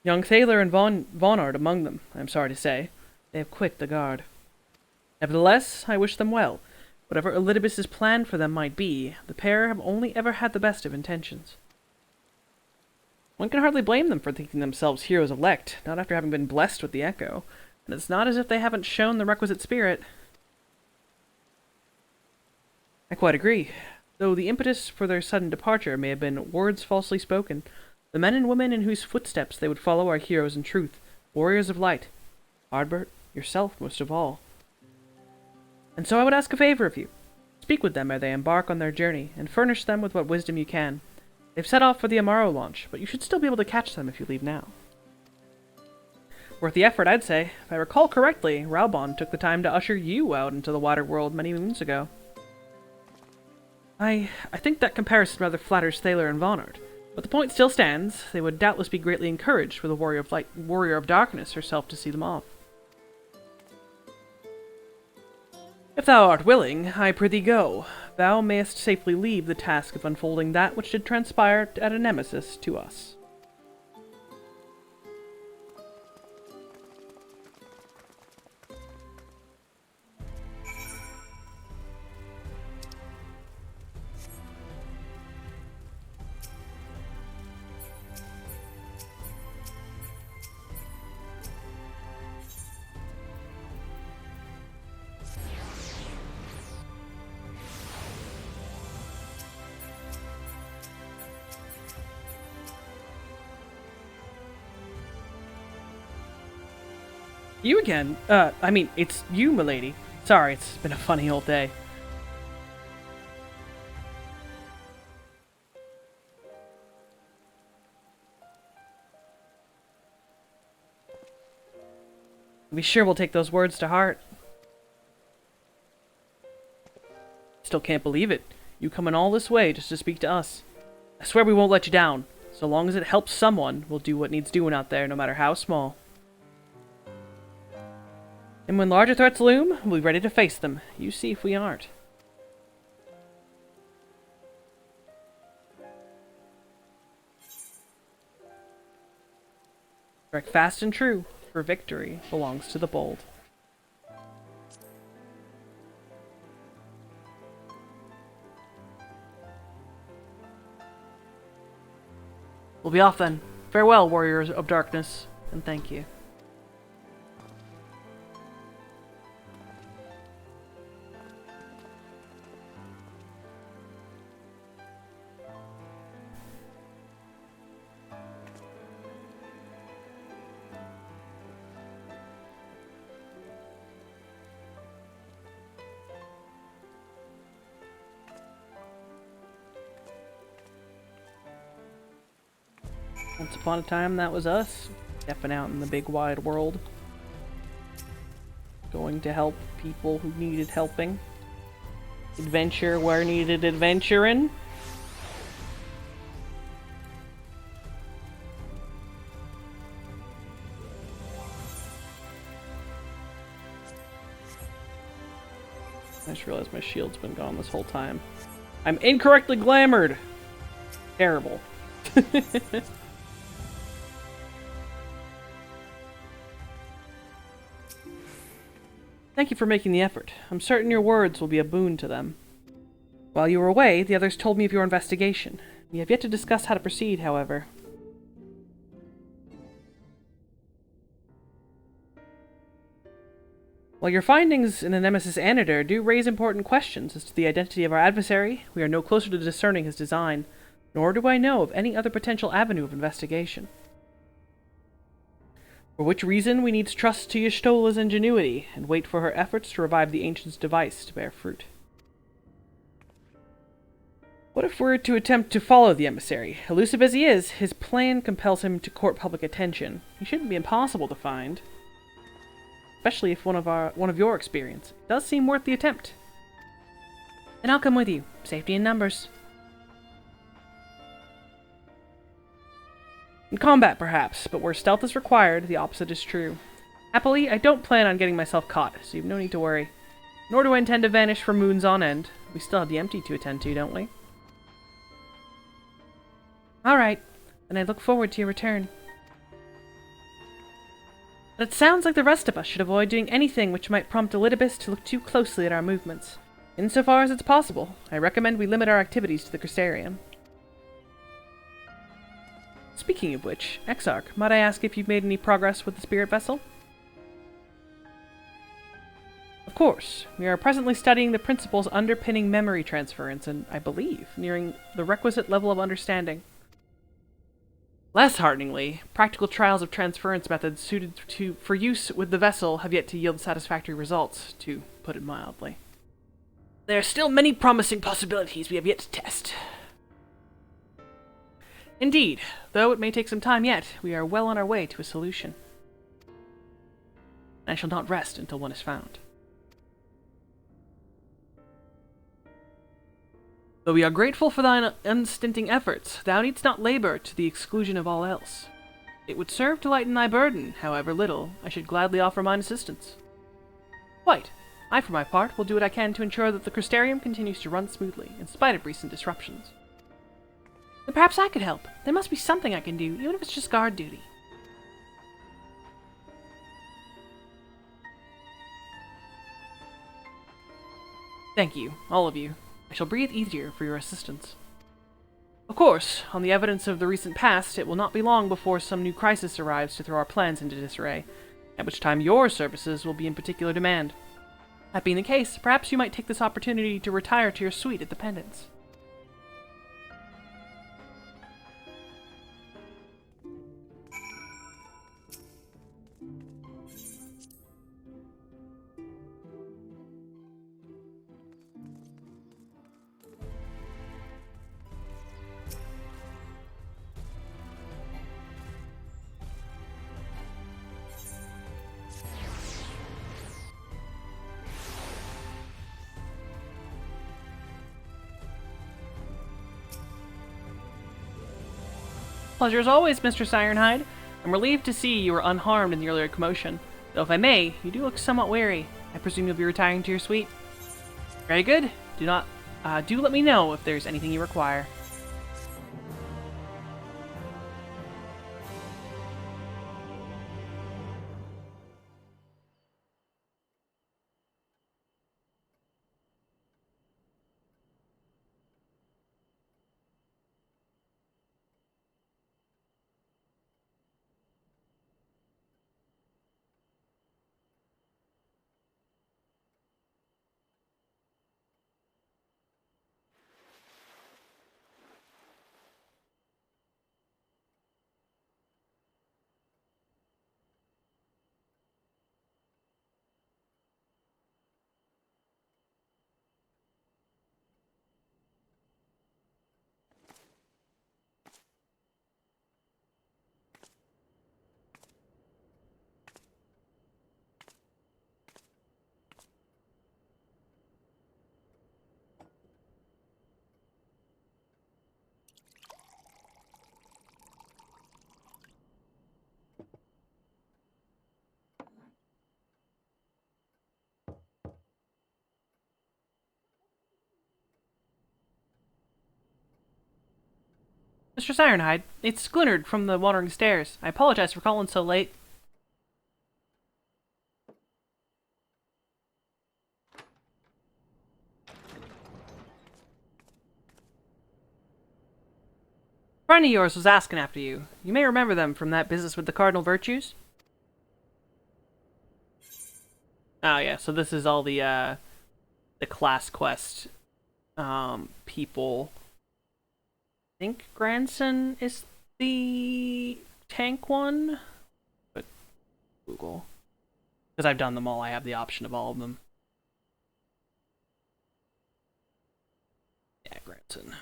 Young Thaler and Vonard among them, I am sorry to say. They have quit the guard. Nevertheless, I wish them well. Whatever Elidibus's plan for them might be, the pair have only ever had the best of intentions. One can hardly blame them for thinking themselves heroes elect, not after having been blessed with the Echo, and it's not as if they haven't shown the requisite spirit. I quite agree. Though the impetus for their sudden departure may have been words falsely spoken, the men and women in whose footsteps they would follow are heroes in truth, warriors of light. Ardbert, yourself most of all. And so I would ask a favor of you. Speak with them ere they embark on their journey, and furnish them with what wisdom you can. They've set off for the Amaro launch, but you should still be able to catch them if you leave now. Worth the effort, I'd say. If I recall correctly, Raubon took the time to usher you out into the wider world many moons ago. I think that comparison rather flatters Thaler and Vonard, but the point still stands. They would doubtless be greatly encouraged for the warrior of darkness herself to see them off. If thou art willing, I prithee go. Thou mayest safely leave the task of unfolding that which did transpire at a nemesis to us. You again? I mean, it's you, milady. Sorry, it's been a funny old day. Be sure we'll take those words to heart. Still can't believe it. You coming all this way just to speak to us. I swear we won't let you down. So long as it helps someone, we'll do what needs doing out there, no matter how small. And when larger threats loom, we'll be ready to face them. You see if we aren't. Strike fast and true, for victory belongs to the bold. We'll be off then. Farewell, warriors of darkness, and thank you. Once upon a time, that was us. Stepping out in the big wide world. Going to help people who needed helping. Adventure where needed adventuring. I just realized my shield's been gone this whole time. I'm incorrectly glamored! Terrible. Thank you for making the effort. I'm certain your words will be a boon to them. While you were away, the others told me of your investigation. We have yet to discuss how to proceed, however. While your findings in the Nemesis Anator do raise important questions as to the identity of our adversary, we are no closer to discerning his design, nor do I know of any other potential avenue of investigation. For which reason we need to trust to Y'shtola's ingenuity, and wait for her efforts to revive the Ancient's device to bear fruit. What if we're to attempt to follow the emissary? Elusive as he is, his plan compels him to court public attention. He shouldn't be impossible to find. Especially if one of your experience. It does seem worth the attempt. Then I'll come with you. Safety in numbers. In combat, perhaps, but where stealth is required, the opposite is true. Happily, I don't plan on getting myself caught, so you've no need to worry. Nor do I intend to vanish for moons on end. We still have the empty to attend to, don't we? Alright, then I look forward to your return. But it sounds like the rest of us should avoid doing anything which might prompt Elidibus to look too closely at our movements. Insofar as it's possible, I recommend we limit our activities to the Crystarium. Speaking of which, Exarch, might I ask if you've made any progress with the spirit vessel? Of course. We are presently studying the principles underpinning memory transference and, I believe, nearing the requisite level of understanding. Less hearteningly, practical trials of transference methods suited for use with the vessel have yet to yield satisfactory results, to put it mildly. There are still many promising possibilities we have yet to test. Indeed, though it may take some time yet, we are well on our way to a solution. I shall not rest until one is found. Though we are grateful for thine unstinting efforts, thou needst not labor to the exclusion of all else. It would serve to lighten thy burden, however little, I should gladly offer mine assistance. Quite. I, for my part, will do what I can to ensure that the Crystarium continues to run smoothly, in spite of recent disruptions. Then perhaps I could help. There must be something I can do, even if it's just guard duty. Thank you, all of you. I shall breathe easier for your assistance. Of course, on the evidence of the recent past, it will not be long before some new crisis arrives to throw our plans into disarray, at which time your services will be in particular demand. That being the case, perhaps you might take this opportunity to retire to your suite at the Pendants. Pleasure as always, Mistress Ironhide. I'm relieved to see you were unharmed in the earlier commotion. Though if I may, you do look somewhat weary. I presume you'll be retiring to your suite. Very good. Do let me know if there's anything you require. Mistress Ironhide. It's Glennard from the Wandering Stairs. I apologize for calling so late. A friend of yours was asking after you. You may remember them from that business with the Cardinal Virtues. Oh yeah, so this is all the class quest people. I think Grandson is the tank one, but Google. Because I've done them all, I have the option of all of them. Yeah, Grandson.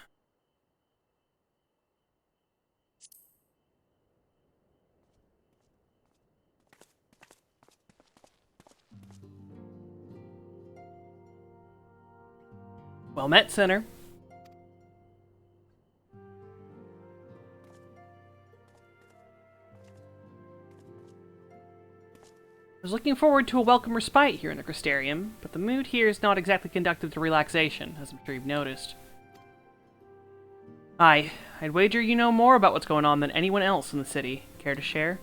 Well met, Sinner. I was looking forward to a welcome respite here in the Crystarium, but the mood here is not exactly conducive to relaxation, as I'm sure you've noticed. I'd wager you know more about what's going on than anyone else in the city. Care to share?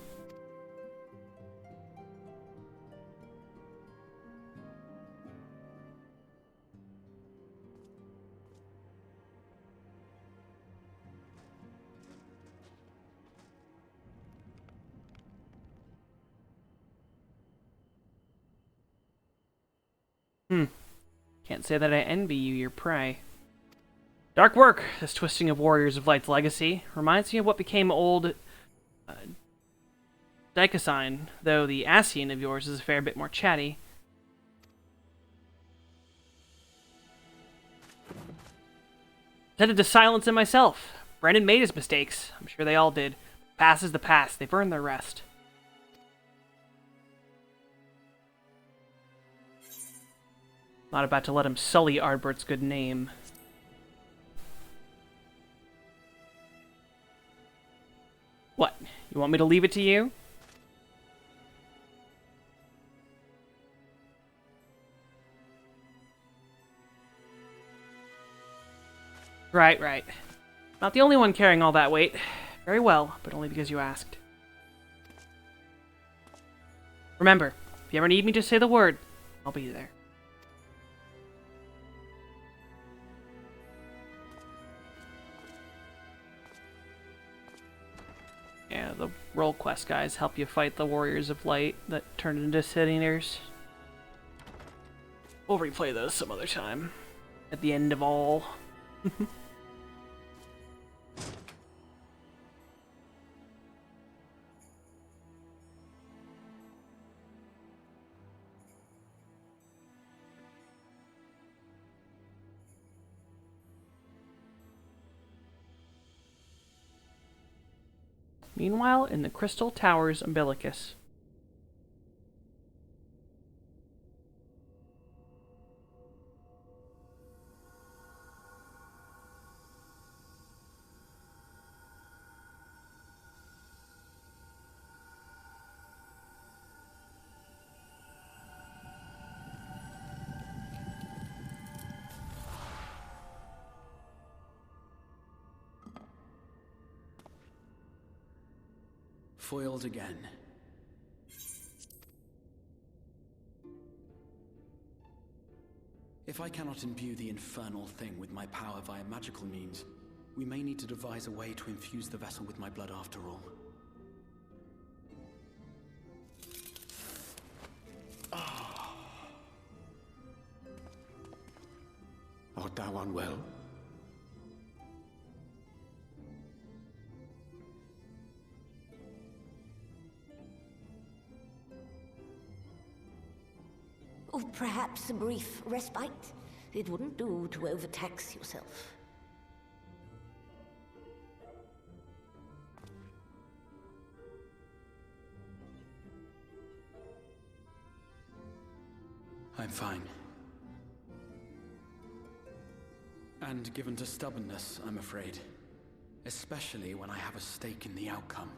Can't say that I envy you your prey. Dark work, this twisting of Warriors of Light's legacy. Reminds me of what became old Dicasine, though the Ascian of yours is a fair bit more chatty. Tended to silence him myself. Brandon made his mistakes. I'm sure they all did. Past is the past. They've earned their rest. Not about to let him sully Ardbert's good name. What? You want me to leave it to you? Right. Not the only one carrying all that weight. Very well, but only because you asked. Remember, if you ever need me, just say the word. I'll be there. Yeah, the role quest guys help you fight the Warriors of Light that turn into City Eaters. We'll replay those some other time. At the end of all. Meanwhile, in the Crystal Towers umbilicus. Foiled again. If I cannot imbue the infernal thing with my power via magical means, we may need to devise a way to infuse the vessel with my blood after all. Art thou unwell? Oh, perhaps a brief respite? It wouldn't do to overtax yourself. I'm fine. And given to stubbornness, I'm afraid. Especially when I have a stake in the outcome.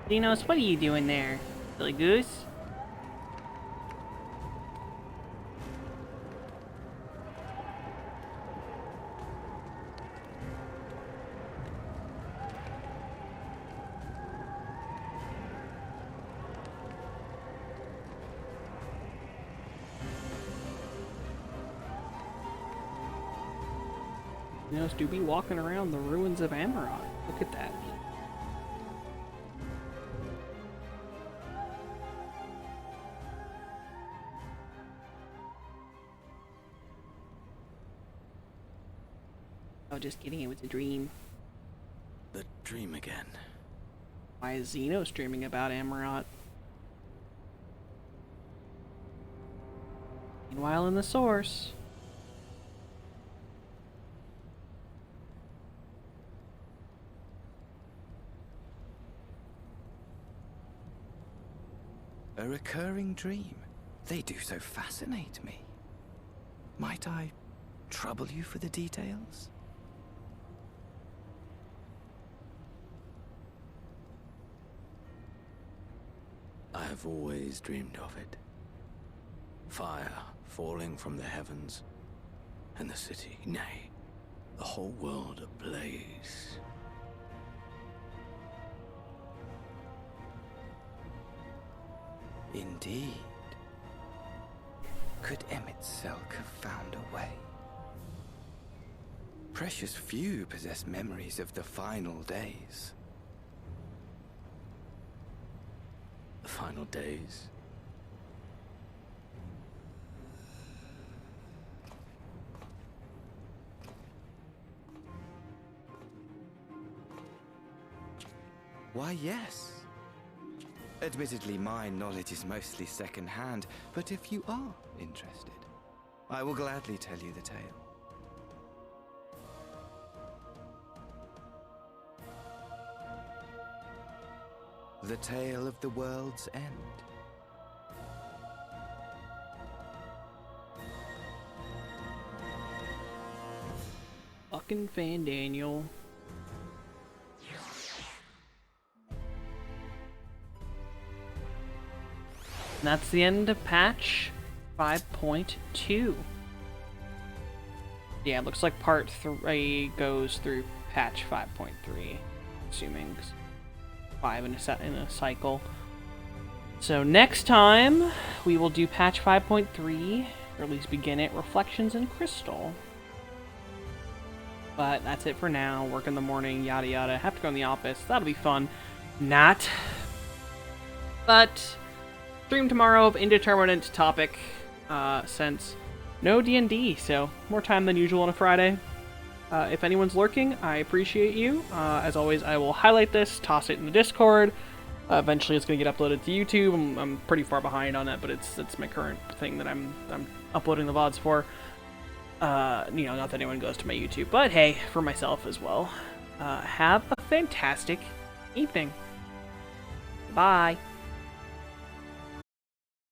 Xenos, what are you doing there? Silly goose? Xenos do be walking around the ruins of Amarok. Look at that. Oh, just kidding, it was a dream. The dream again. Why is Xenos dreaming about Amarok? Meanwhile, in the source. A recurring dream. They do so fascinate me. Might I trouble you for the details? I have always dreamed of it. Fire falling from the heavens, and the city, nay, the whole world ablaze. Indeed. Could Emmett Selk have found a way? Precious few possess memories of the final days. The final days? Why, yes. Admittedly, my knowledge is mostly second-hand, but if you are interested, I will gladly tell you the tale. The tale of the world's end. Fucking Fan Daniel. And that's the end of patch 5.2. Yeah, it looks like part 3 goes through patch 5.3, assuming 5 in a cycle. So next time we will do patch 5.3, or at least begin it, Reflections in Crystal. But that's it for now. Work in the morning, yada yada. Have to go in the office. That'll be fun. Not. But stream tomorrow of indeterminate topic, since no D&D, so more time than usual on a Friday. If anyone's lurking, I appreciate you. As always, I will highlight this, toss it in the Discord. Eventually, it's going to get uploaded to YouTube. I'm pretty far behind on it, but it's my current thing that I'm uploading the VODs for. You know, not that anyone goes to my YouTube, but hey, for myself as well. Have a fantastic evening. Bye.